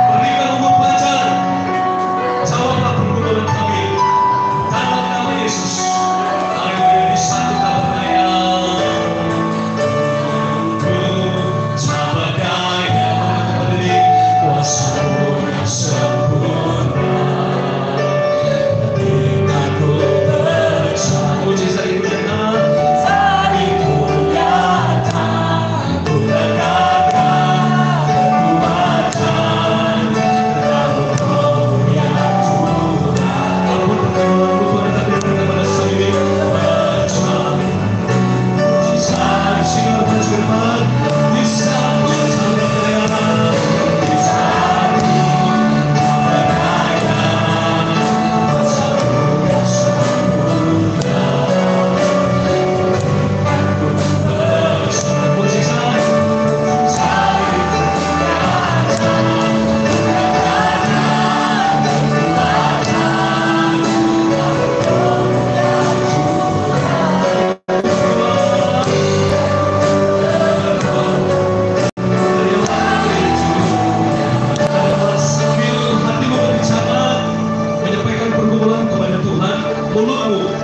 berikan umur panjang. Jawablah pergumulan kami dalam nama Yesus. Haleluya, disatukan berdaya. Sabadaya berdiri, kuasa-Mu sempurna.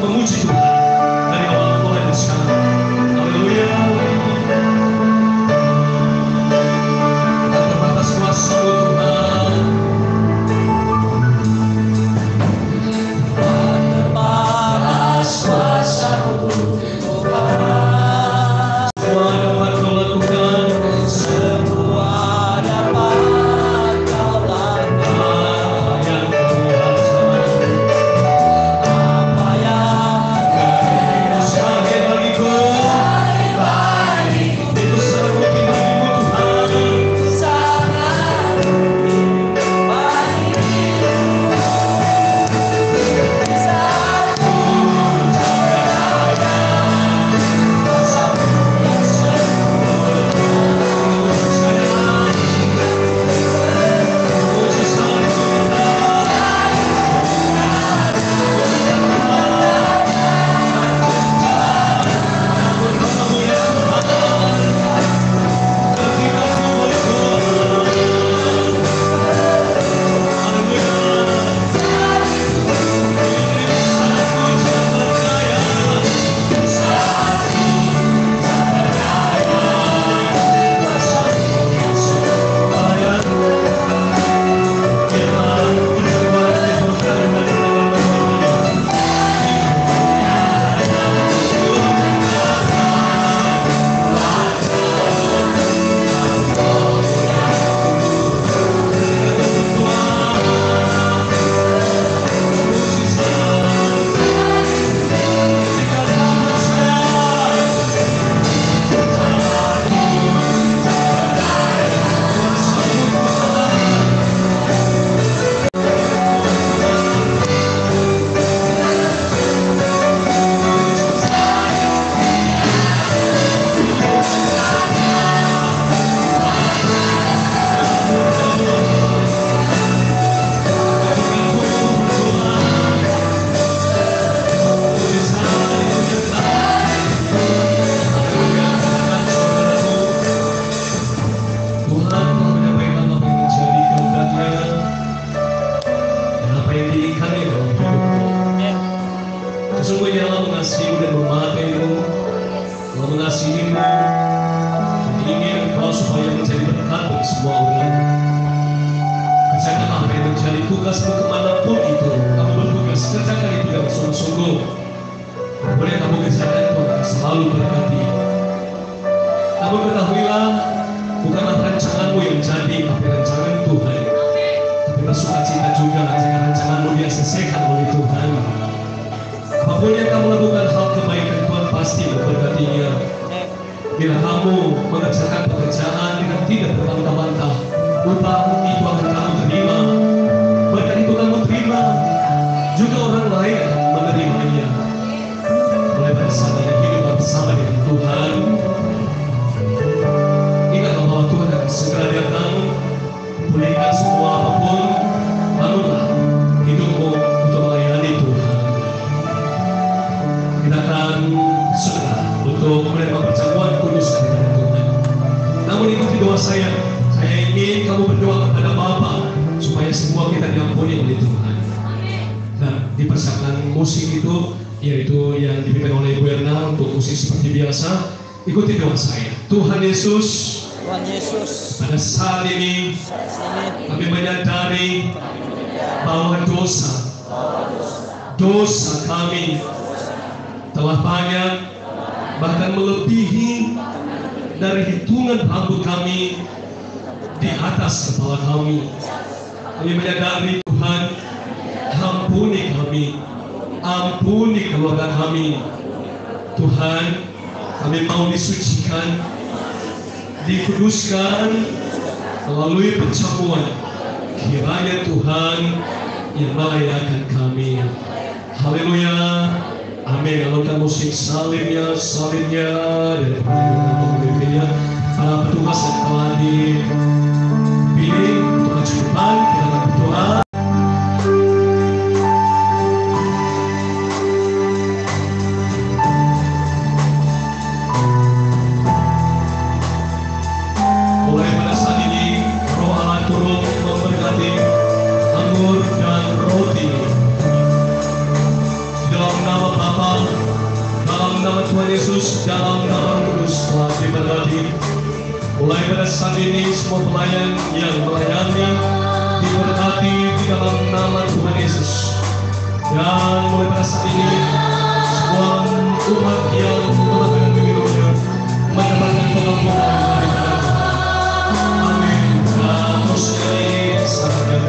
Memuji Tuhan dari awal mulai dan sekarang. Haleluya. Tak terbatas kuasa-Mu Tuhan. Tak terbatas kuasa-Mu Tuhan. Semua dapat Kau lakukan. Semua dapat Kau lakukan. Yang kuasa. Sesungguhnya Allah mengasihi dan memakaimu, Allah mengasihimu, dan ingin engkau supaya menjadi berkat bagi semua orang. Kerjakan apa yang menjadi tugasmu kemanapun itu, kamu bertugas, kerjakan itu dengan sungguh-sungguh. Boleh kamu kerjakan, Tuhan akan selalu berkati. Namun ketahuilah, bukanlah rancanganmu yang jadi, tapi rancangan Tuhan. Tapi bersukacita juga jika rancanganmu dia selesaikan oleh Tuhan. kamu mengerjakan pekerjaan dengan tidak berbantah-bantah, upah itu akan kamu terima. Berkat itu kamu terima, juga orang lain akan menerimanya. Mulai pada saat ini hidup bersama dengan Tuhan. Ingatlah bahwa Tuhan akan segera datang, pulihkan semua apapun, bangunlah hidupmu untuk melayani Tuhan. Kita akan segera untuk menerima perjamuan kudus dari Tuhan. Namun ikuti doa saya ingin kamu berdoa kepada Bapa supaya semua kita diampuni oleh Tuhan. Nah, dipersiapkan musik itu, yaitu yang dipimpin oleh Ibu Erna untuk musik seperti biasa. Ikuti doa saya. Tuhan Yesus, pada saat ini kami menyadari bahwa dosa kami telah banyak, bahkan melebihi dari hitungan rambut kami di atas kepala kami. Kami menyadari Tuhan, ampuni kami, ampuni keluarga kami. Tuhan, kami mau disucikan, dikuduskan melalui perjamuan. Kiranya Tuhan yang melayakan kami. Haleluya. Amin. Lakukan musik salimnya dari pemimpinnya. Para petugas yang telah dipilih untuk maju depan, kita akan berdoa. Mulai pada saat ini, Roh Allah turun memberkati anggur dan roti. Dalam nama Bapa, dalam nama Tuhan Yesus, dalam nama Roh Kudus telah diberkati. Mulai pada saat ini semua pelayan yang melayani diberkati di dalam nama Tuhan Yesus. Dan mulai pada saat ini semua umat yang menggunakan pemilunya mendapatkan pengampunan dari Tuhan. Amin. Dan terus dari sahabat.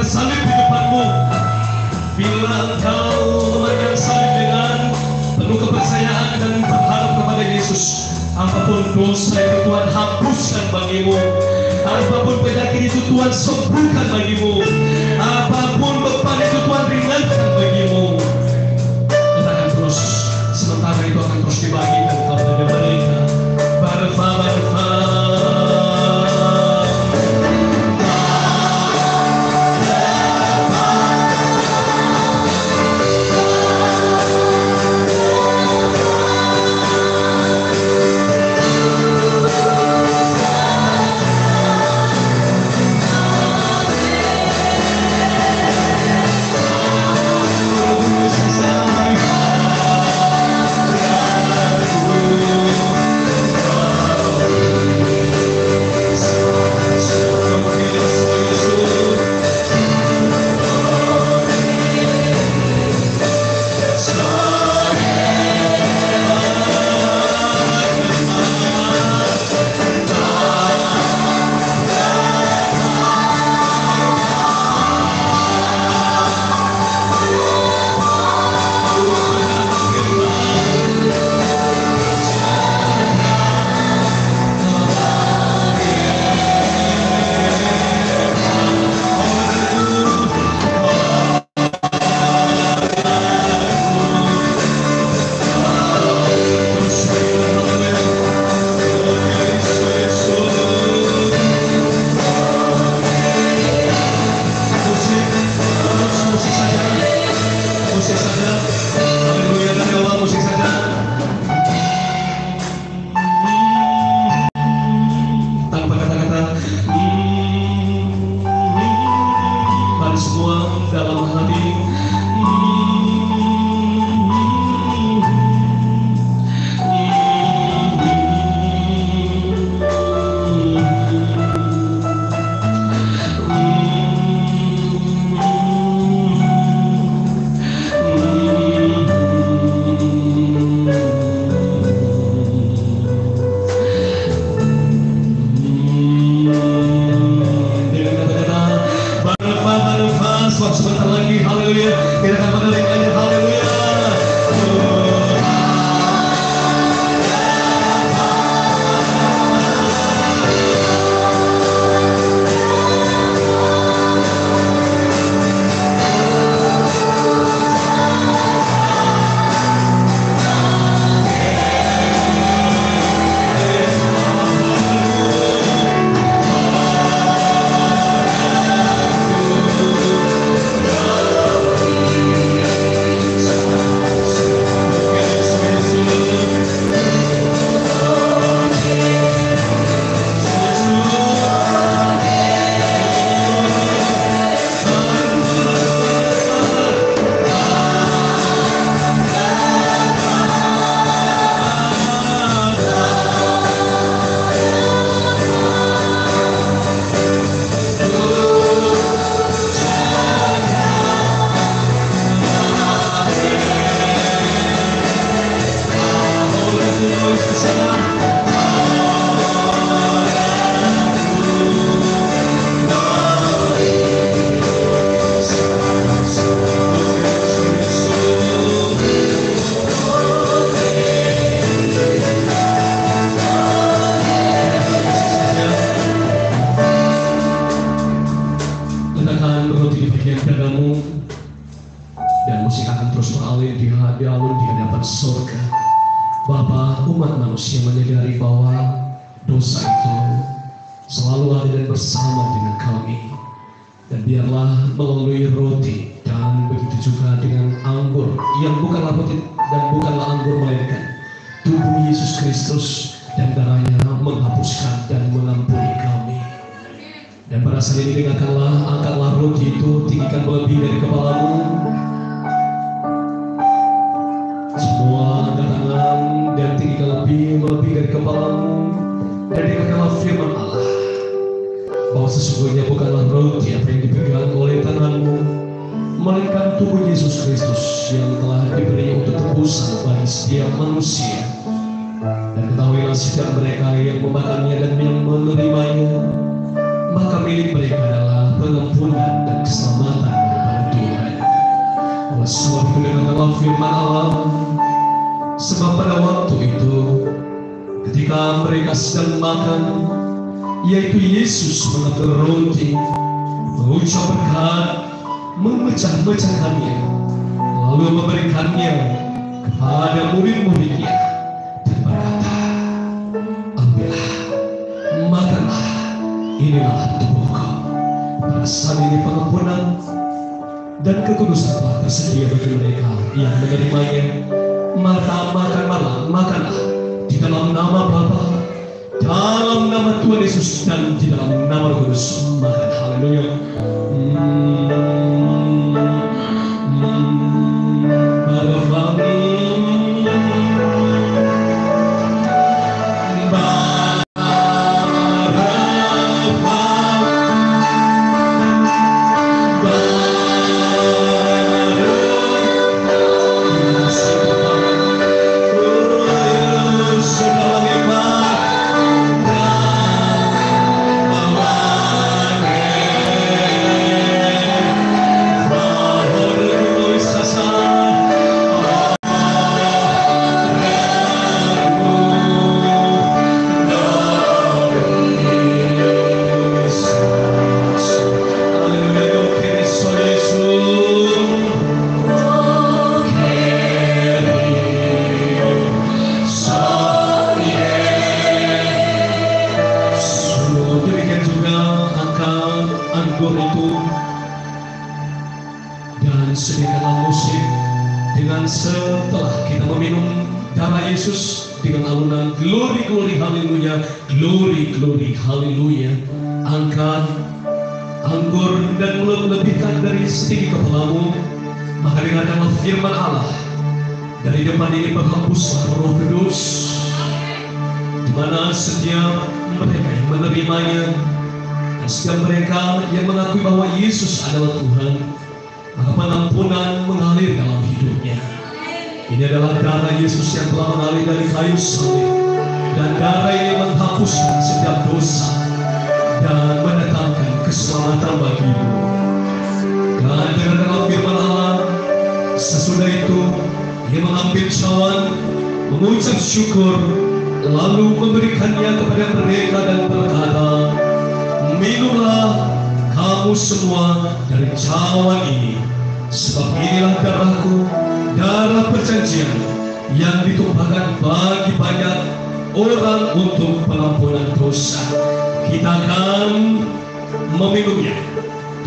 salib di depanmu. Bila engkau memandang salib dengan penuh kepercayaan dan berharap kepada Yesus, apapun dosa itu Tuhan hapuskan bagimu, apapun penyakit itu Tuhan sembuhkan bagimu, apapun beban itu Tuhan ringankan bagimu. Katakan terus, sementara itu akan terus dibagikan kepada mereka. Barfa. surga. Bapa, umat manusia menyadari bahwa dosa itu selalu ada dan bersama dengan kami. Dan biarlah melalui roti dan begitu juga dengan anggur yang bukanlah roti dan bukanlah anggur, melainkan tubuh Yesus Kristus dan darahnya menghapuskan dan mengampuni kami. Dan pada saat ini dengarkanlah, angkatlah roti itu, tinggikan lebih dari kepalamu. Semua angkat tangan dan tinggikan lebih dari kepalamu. Dan dengarkanlah firman Allah bahwa sesungguhnya bukanlah roti apa yang dipegang oleh tanganmu, melainkan tubuh Yesus Kristus yang telah diberi untuk tebusan bagi setiap manusia. Dan ketahuilah setiap mereka yang memakannya dan yang menerimanya, maka milik mereka adalah pengampunan dan keselamatan. firman Allah. Sebab pada waktu itu ketika mereka sedang makan, yaitu Yesus mengambil roti, mengucap berkat, memecah-mecahkannya, lalu memberikannya kepada murid-muridnya dan berkata, ambillah, makanlah, inilah tubuhku. Pada saat ini pengampunan dan kekudusan telah tersedia bagi mereka yang menerimanya. Maka makanlah di dalam nama Bapa, dalam nama Tuhan Yesus, dan di dalam nama Roh Kudus. Makan, haleluya. Setelah kita meminum darah Yesus dengan alunan glory, glory, haleluya, glory, glory, haleluya, angkat anggur dan melebihkan dari setinggi kepalamu, maka dengarkanlah firman Allah. Dari depan ini berhembuslah Roh Kudus, di mana setiap mereka yang menerimanya dan setiap mereka yang mengakui bahwa Yesus adalah Tuhan, maka pengampunan mengalir dalam hidupnya. Ini adalah darah Yesus yang telah mengalir dari kayu salib, dan darah ini menghapuskan setiap dosa dan mendatangkan keselamatan bagimu. Dan dengarkanlah firman Allah. Sesudah itu Dia mengambil cawan, mengucap syukur, lalu memberikannya kepada mereka dan berkata, minumlah kamu semua dari cawan ini, sebab inilah darahku, darah perjanjian yang ditumpahkan bagi banyak orang untuk pengampunan dosa. Kita akan meminumnya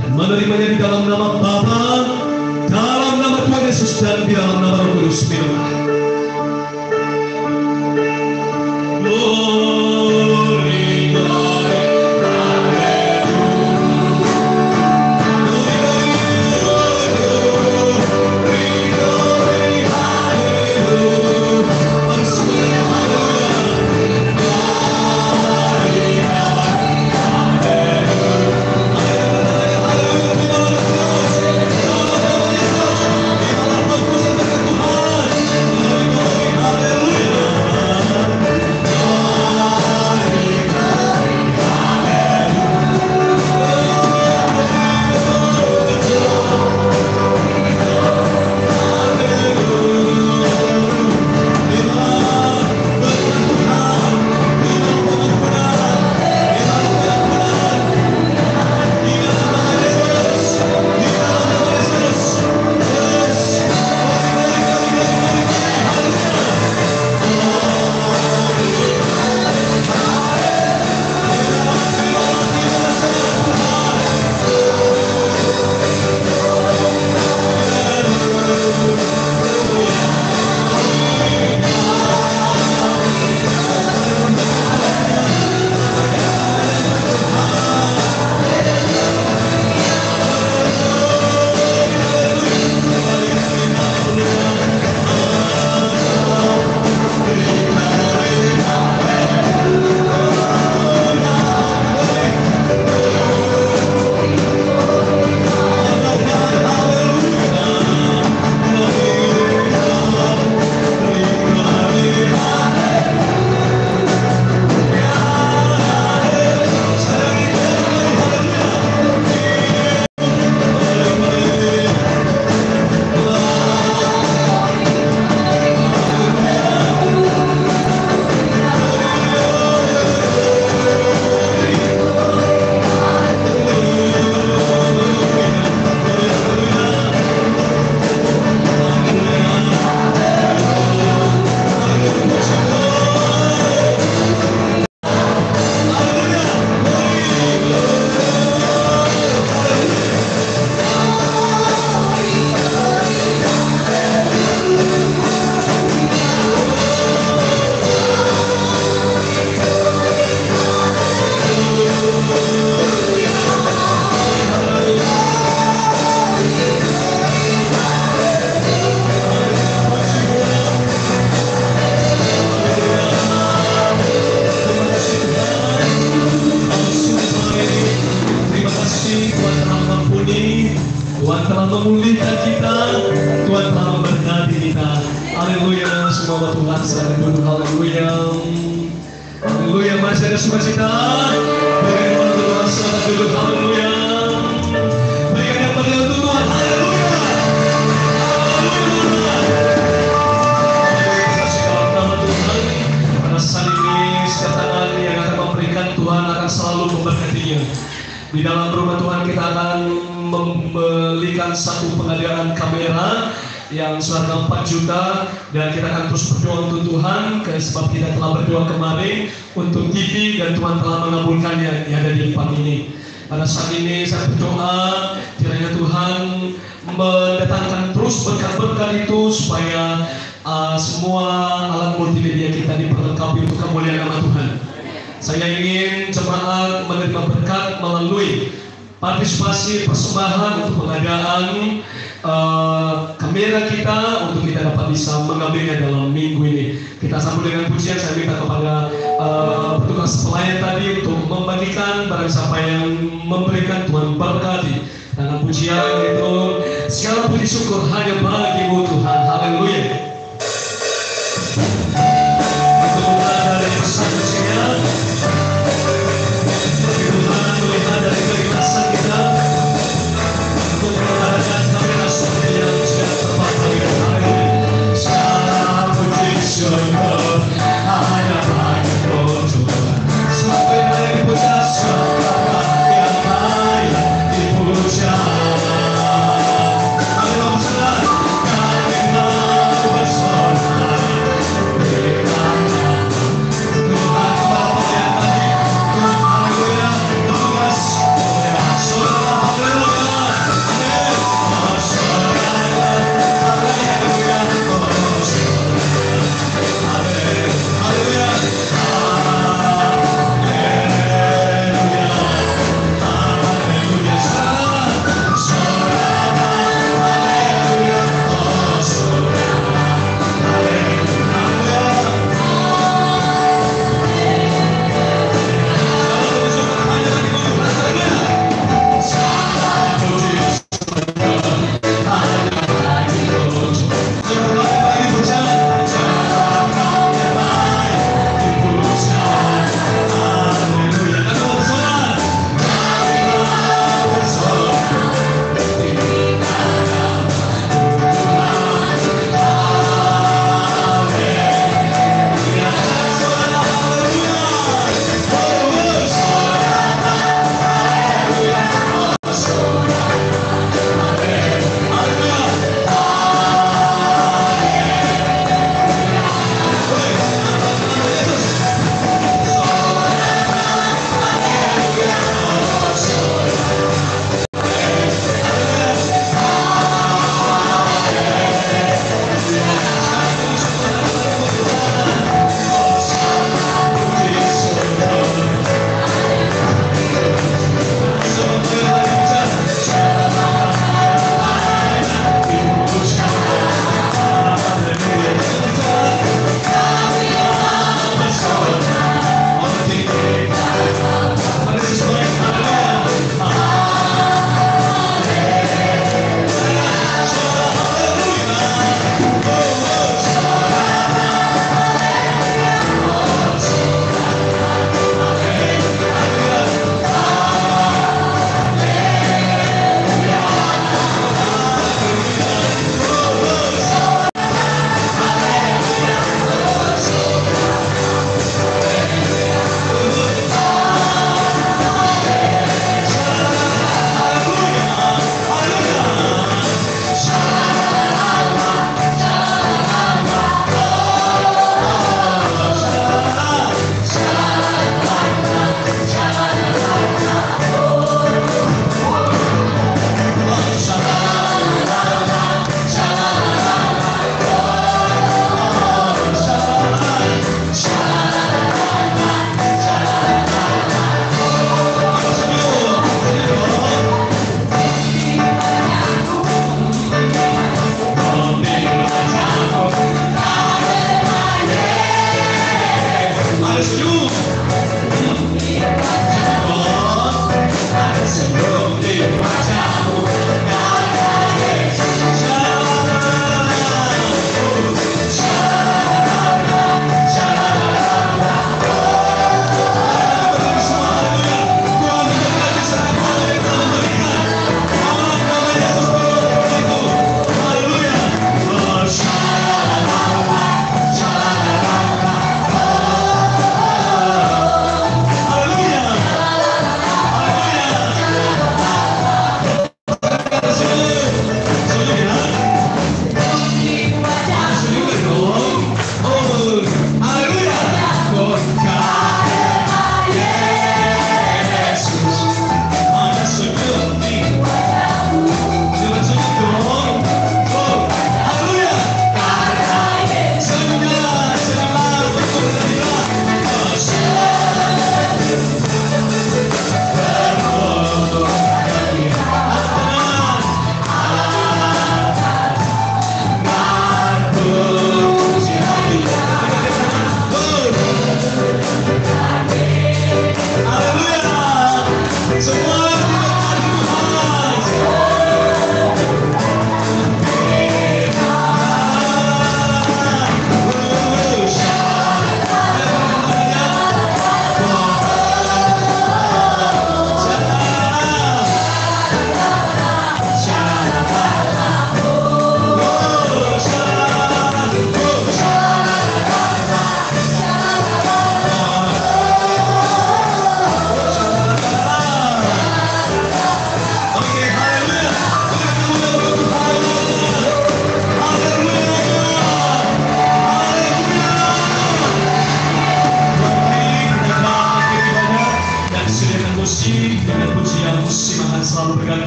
dan menerimanya di dalam nama Bapa, dalam nama Tuhan Yesus, dan di dalam nama Roh Kudus. Minumlah. Glory, glory. Tuhan Tuhan telah mengampuni, Tuhan telah memulihkan kita, Tuhan telah memberkati kita. Haleluya, semua Tuhan saya dulu. Haleluya. Haleluya, masih ada sukacita. Berikan kepada Tuhan selamat dulu. Haleluya. Berikan yang pada Tuhan. Haleluya. Saat ini setiap tangan yang akan memberikan, Tuhan akan selalu memberkatinya. Di dalam rumah Tuhan kita akan membelikan satu pengadaan kamera yang seharga 4 juta, dan kita akan terus berdoa untuk Tuhan, sebab kita telah berdoa kemarin untuk TV dan Tuhan telah mengabulkannya yang ada di depan ini. Pada saat ini saya berdoa kiranya Tuhan mendatangkan terus berkat-berkat itu supaya semua alat multimedia kita diperlengkapi untuk kemuliaan nama Tuhan. Saya ingin jemaat menerima berkat melalui partisipasi persembahan untuk pengadaan kamera kita, untuk kita dapat bisa mengambilnya dalam minggu ini. Kita sambut dengan pujian. Saya minta kepada petugas pelayan tadi untuk membagikan barang siapa yang memberikan, Tuhan berkati. Dengan pujian itu segala puji syukur hanya bagimu Tuhan. Haleluya. Tuhan dari pesan pujian, Tuhan melihat dari keikhlasan kita untuk mengadakan kamera seperti yang sudah terpakai. Haleluya. Segala puji syukur hanya bagimu Tuhan. Sampai hari dipuja, segala yang layak dipuja. Haleluya.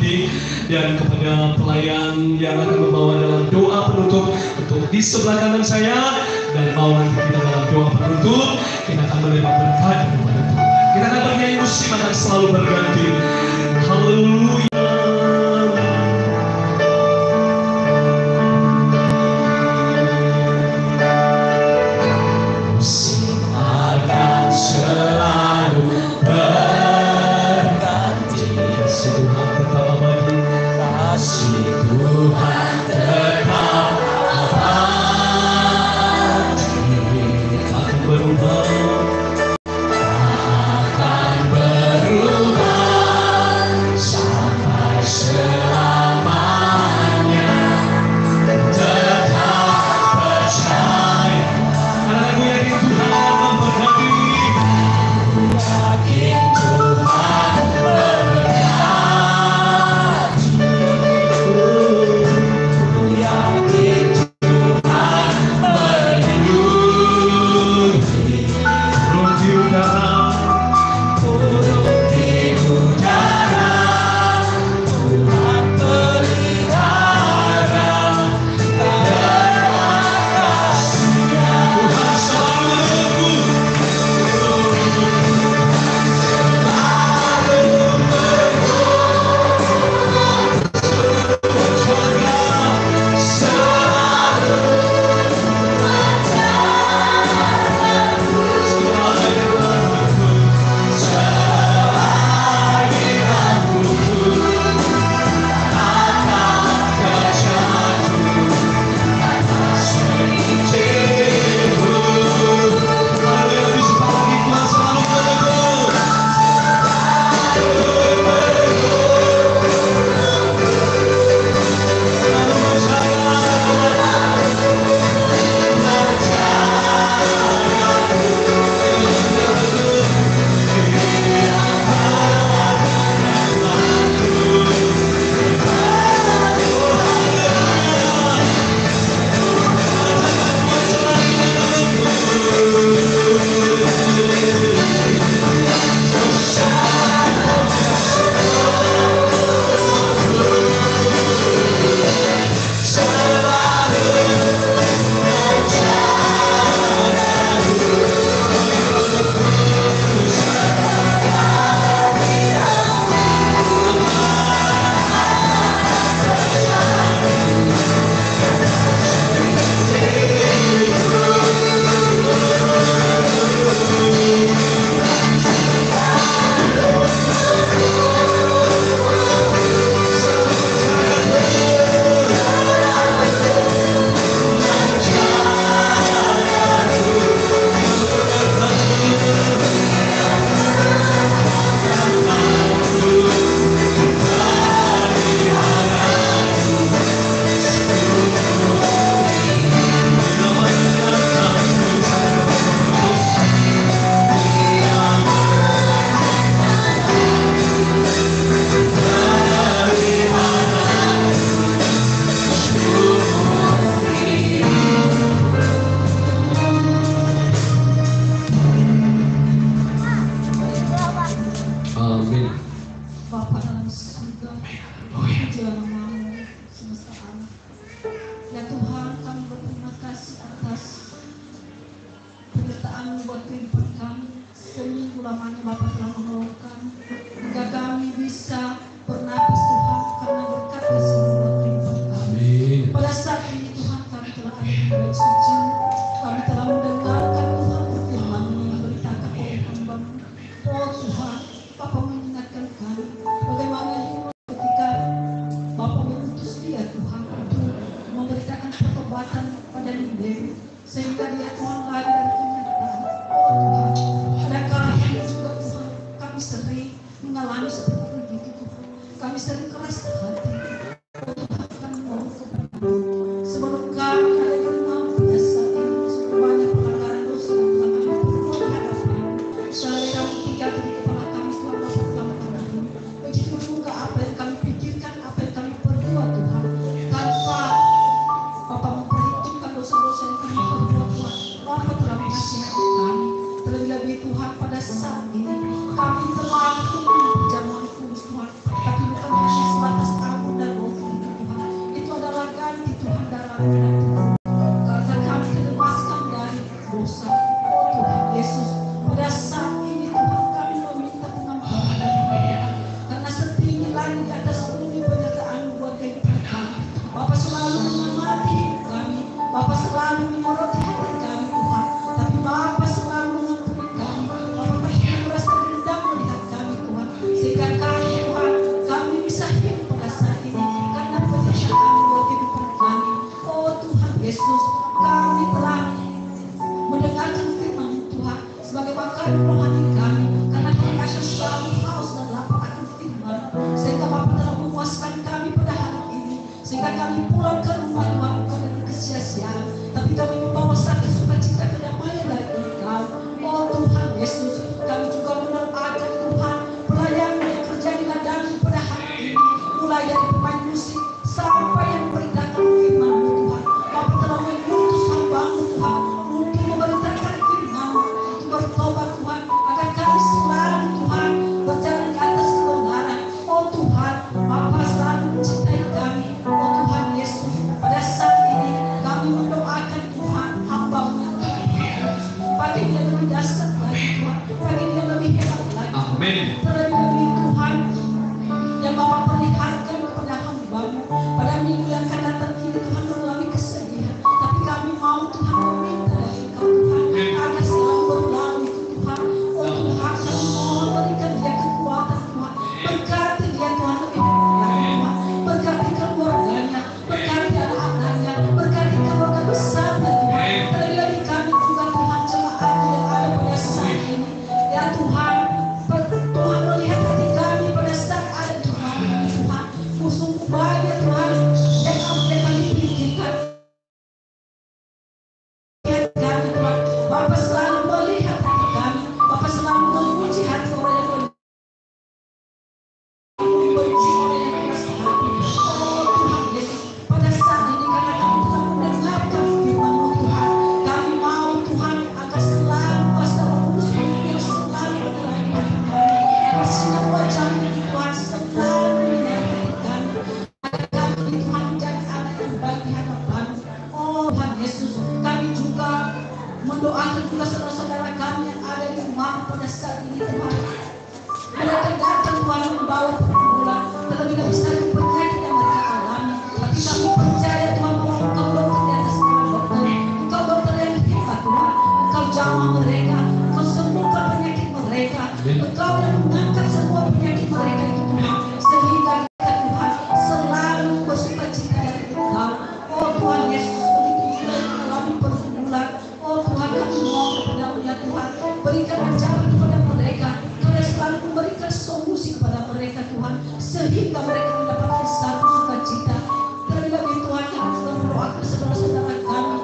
berhati, dan kepada pelayan yang akan membawa dalam doa penutup untuk di sebelah kanan saya, dan mau nanti kita dalam doa penutup kita akan menerima berkat daripada Tuhan. Kita akan bernyanyi musik akan selalu berganti. Haleluya. Kami telah menjamu Tuhan, tapi bukan hanya semata mereka mendapatkan satu sukacita. Terlebih lagi Tuhan, kami juga mendoakan saudara-saudara kami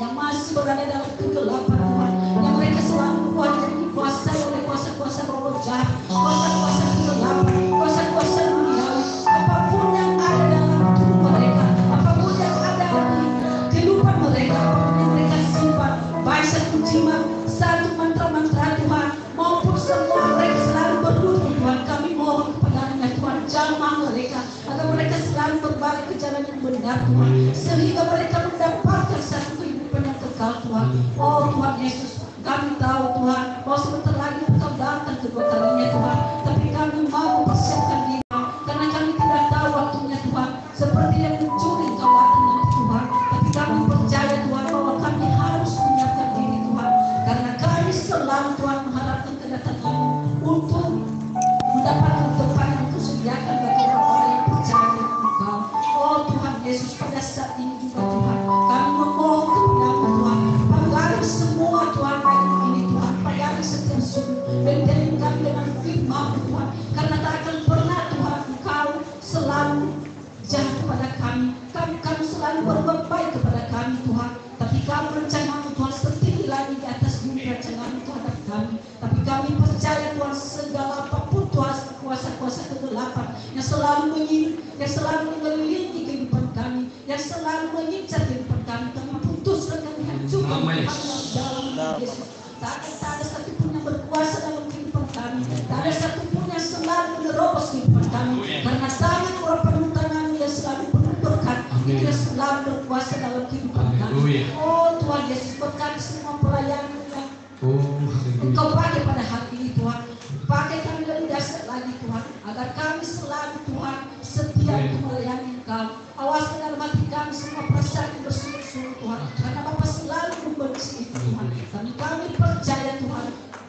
yang masih berada dalam kegelapan Tuhan, yang mereka selalu Tuhan jadi dikuasai oleh kuasa-kuasa roh jahat, kuasa-kuasa kegelapan, kuasa-kuasa duniawi, apapun yang ada dalam tubuh mereka, apapun yang ada di kehidupan mereka, apapun yang mereka simpan, baik satu jimat, satu mantra-mantra Tuhan, maupun semua mereka selalu berlutut Tuhan, kami mohon kepadanya Tuhan, jamah mereka, agar mereka selalu berbalik ke jalan yang benar Tuhan, sehingga mereka mendapatkan satu kehidupan yang kekal Tuhan. Oh Tuhan Yesus, kami tahu Tuhan bahwa sebentar lagi Engkau datang kedua kalinya Tuhan, tapi kami mau mempersiapkan diri karena kami tidak tahu waktunya Tuhan, seperti yang mencuri Engkau datang nanti Tuhan, tapi kami percaya Tuhan bahwa kami harus menyiapkan diri Tuhan, karena kami selalu Tuhan mengharapkan kedatangan untuk mendapatkan tempat yang Engkau sediakan bagi orang-orang yang percaya dengan Engkau. Oh Tuhan Yesus, pada saat ini juga Tuhan, kami memohon kepadamu Tuhan, pagari semua Tuhan ini Tuhan, pagari setiap sudut, benteng kami dengan firman Tuhan, karena tak akan pernah Tuhan Engkau selalu jahat kepada kami, kamu selalu berbuat baik kepada kami Tuhan, tapi kamu rencanamu Tuhan setinggi lagi di atas bumi rencanamu terhadap kami, tapi kami percaya Tuhan segala apapun Tuhan kuasa-kuasa kegelapan yang selalu mengelilingi kehidupan kami, yang selalu mengincar kehidupan kami putuskan kami hancurkan dalam Yesus. Tak ada satupun yang berkuasa dalam kehidupan kami, tak ada satupun yang selalu menerobos kehidupan kami, karena tangan orang penuh tangan yang selalu penuh berkat, itu yang selalu berkuasa dalam kehidupan kami. Oh Tuhan Yesus, berkati semua pelayanan yang Engkau pakai pada hari ini Tuhan, pakai kami lebih dahsyat lagi Tuhan, agar kami selalu Tuhan setia untuk melayani Engkau. Awaskan dalam hati kami semua perasaan yang bersungguh-sungguh Tuhan, karena Bapa selalu membenci itu Tuhan. Kami percaya Tuhan,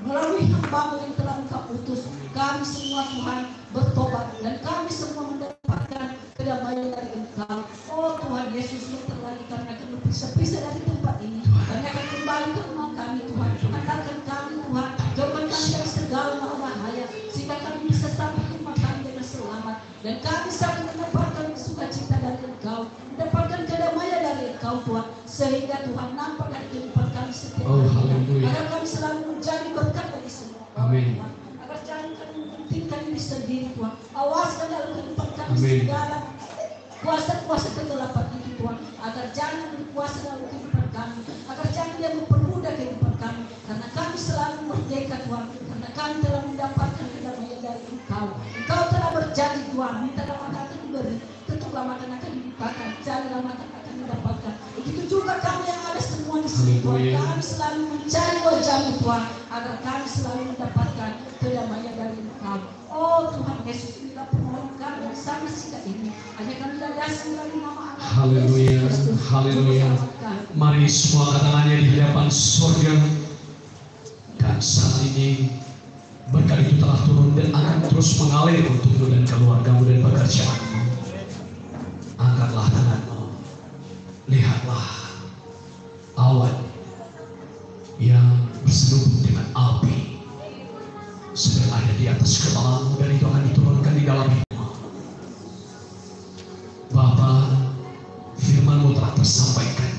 melalui hamba-Mu yang telah Engkau utus, kami semua Tuhan bertobat, dan kami semua mendapatkan kedamaian dari Engkau. Oh Tuhan Yesus, sebentar lagi kami akan berpisah-pisah dari tempat ini, kami akan kembali ke rumah kami Tuhan. Antarkan kami Tuhan, jauhkan kami dari segala bahaya, sehingga kami bisa sampai ke rumah kami dengan selamat, dan kami sampai mendapatkan sukacita dari Engkau, mendapatkan kedamaian dari Engkau Tuhan, sehingga Tuhan nampak dari kehidupan kami setiap hari, agar kami selalu menjadi berkat bagi semua orang Tuhan, agar jangan kami mementingkan diri sendiri Tuhan, awaskan dalam kehidupan kami segala kuasa-kuasa kegelapan itu Tuhan, agar jangan berkuasa dalam kehidupan kami, agar jangan dia mempermudah kehidupan kami, karena kami selalu merdeka Tuhan, karena kami telah mendapatkan kedamaian dari Engkau. Engkau telah berjanji Tuhan, mintalah maka akan diberi, ketuklah maka akan dibukakan, carilah maka akan didapatkan. Begitu juga kami yang ada semua di sini Tuhan, kami selalu mencari wajah-Mu Tuhan, agar kami selalu mendapatkan kedamaian dari Engkau. Oh Tuhan Yesus, inilah permohonan kami yang sama singkat ini, hanya kami dasar dari nama anak Haleluya, haleluya. Mari semua tangannya di hadapan surga. Dan saat ini berkat itu telah turun dan akan terus mengalir untukmu dan keluargamu dan pekerjaanmu. Angkatlah tanganmu, lihatlah awan yang berselubung dengan api sedang ada di atas kepalamu, dan itu akan diturunkan di dalam hidupmu. Bapa, firman-Mu telah tersampaikan,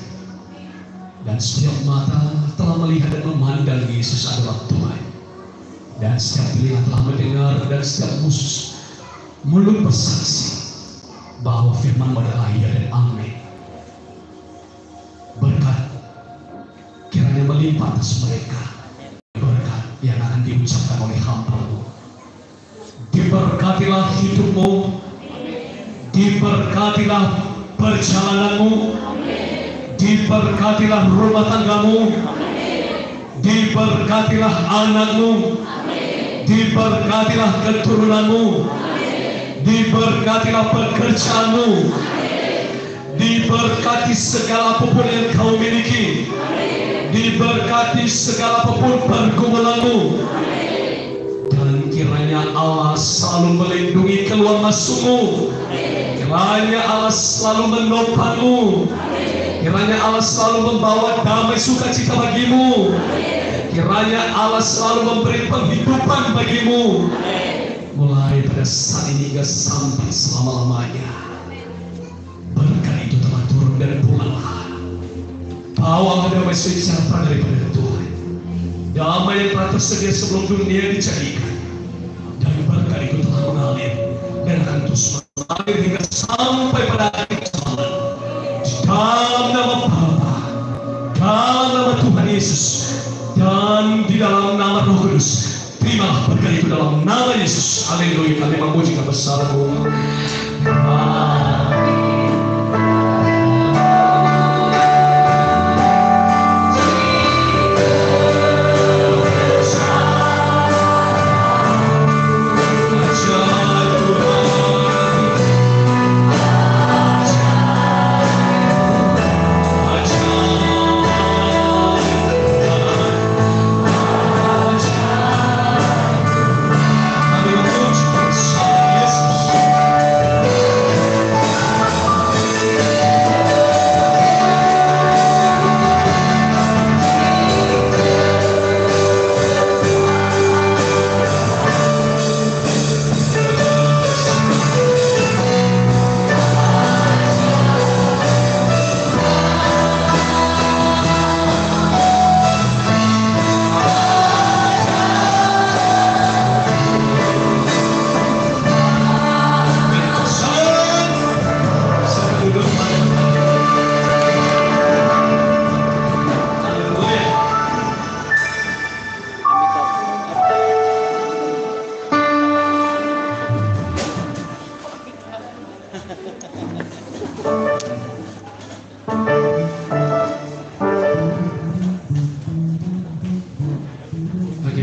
dan setiap mata telah melihat dan memandang Yesus adalah Tuhan, dan setiap telinga telah mendengar, dan setiap mulut bersaksi bahwa firman-Mu adalah ya dan amin. Berkat kiranya melimpah atas mereka, berkat yang akan diucapkan oleh hamba-Mu. Diberkatilah hidupmu, diberkatilah perjalananmu, diberkatilah rumah tanggamu, diberkatilah anakmu, diberkatilah keturunanmu, diberkatilah pekerjaanmu, diberkati segala apapun yang kau miliki, diberkati segala apapun pergumulanmu, dan kiranya Allah selalu melindungi keluar masukmu, kiranya Allah selalu menopangmu, kiranya Allah selalu membawa damai sukacita bagimu, kiranya Allah selalu memberi penghidupan bagimu, mulai pada saat ini hingga sampai selama-lamanya. Berkat itu telah turun dari bulanlah. Bawa damai sejahtera daripada Tuhan. Damai yang telah tersedia sebelum dunia dijadikan. Dan berkat itu telah mengalir dan akan terus mengalir hingga sampai pada akhir zaman. Di dalam nama Bapa, dalam nama Tuhan Yesus, dan di dalam nama Roh Kudus. Terimalah berkat itu dalam nama Yesus. Haleluya. Kami memuji kebesaran-Mu.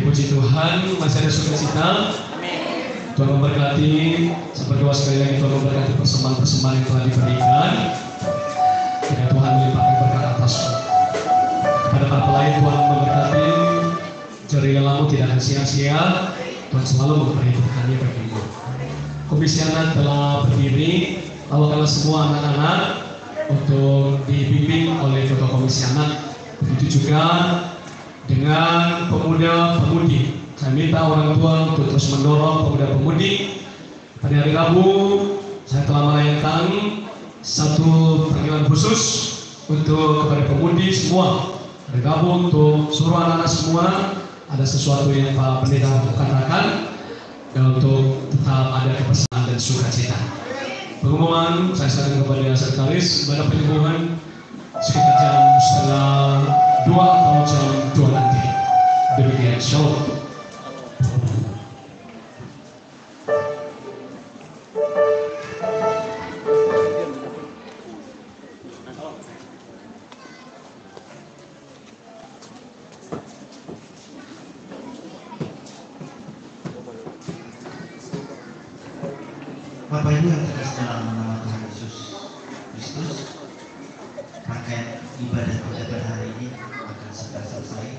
Puji Tuhan, masih ada sukacita. Tuhan memberkati. Saya berdoa sekali lagi Tuhan memberkati persembahan-persembahan yang telah diberikan. Kiranya Tuhan melimpahkan berkat atasmu. Kepada para pelayan Tuhan memberkati. Jari lelamu tidak akan sia-sia. Tuhan selalu memperhitungkannya bagimu. Komisi anak telah berdiri. Lalu semua anak-anak untuk dibimbing oleh Ketua Komisi Anak. Begitu juga dengan pemuda-pemudi. Saya minta orang tua untuk terus mendorong pemuda-pemudi. Pada hari Rabu saya telah melayangkan satu panggilan khusus untuk kepada pemudi semua. Hari Rabu untuk seluruh anak-anak semua ada sesuatu yang Pak Pendeta katakan dan untuk tetap ada kebersamaan dan sukacita. Pengumuman saya serahkan kepada sekretaris pada penyembuhan sekitar jam 1:30 atau jam 2 nanti. Demikian, shalom. Bapak Ibu yang terkasih dalam nama Tuhan Yesus Kristus, rangkaian ibadah pada hari ini akan segera selesai.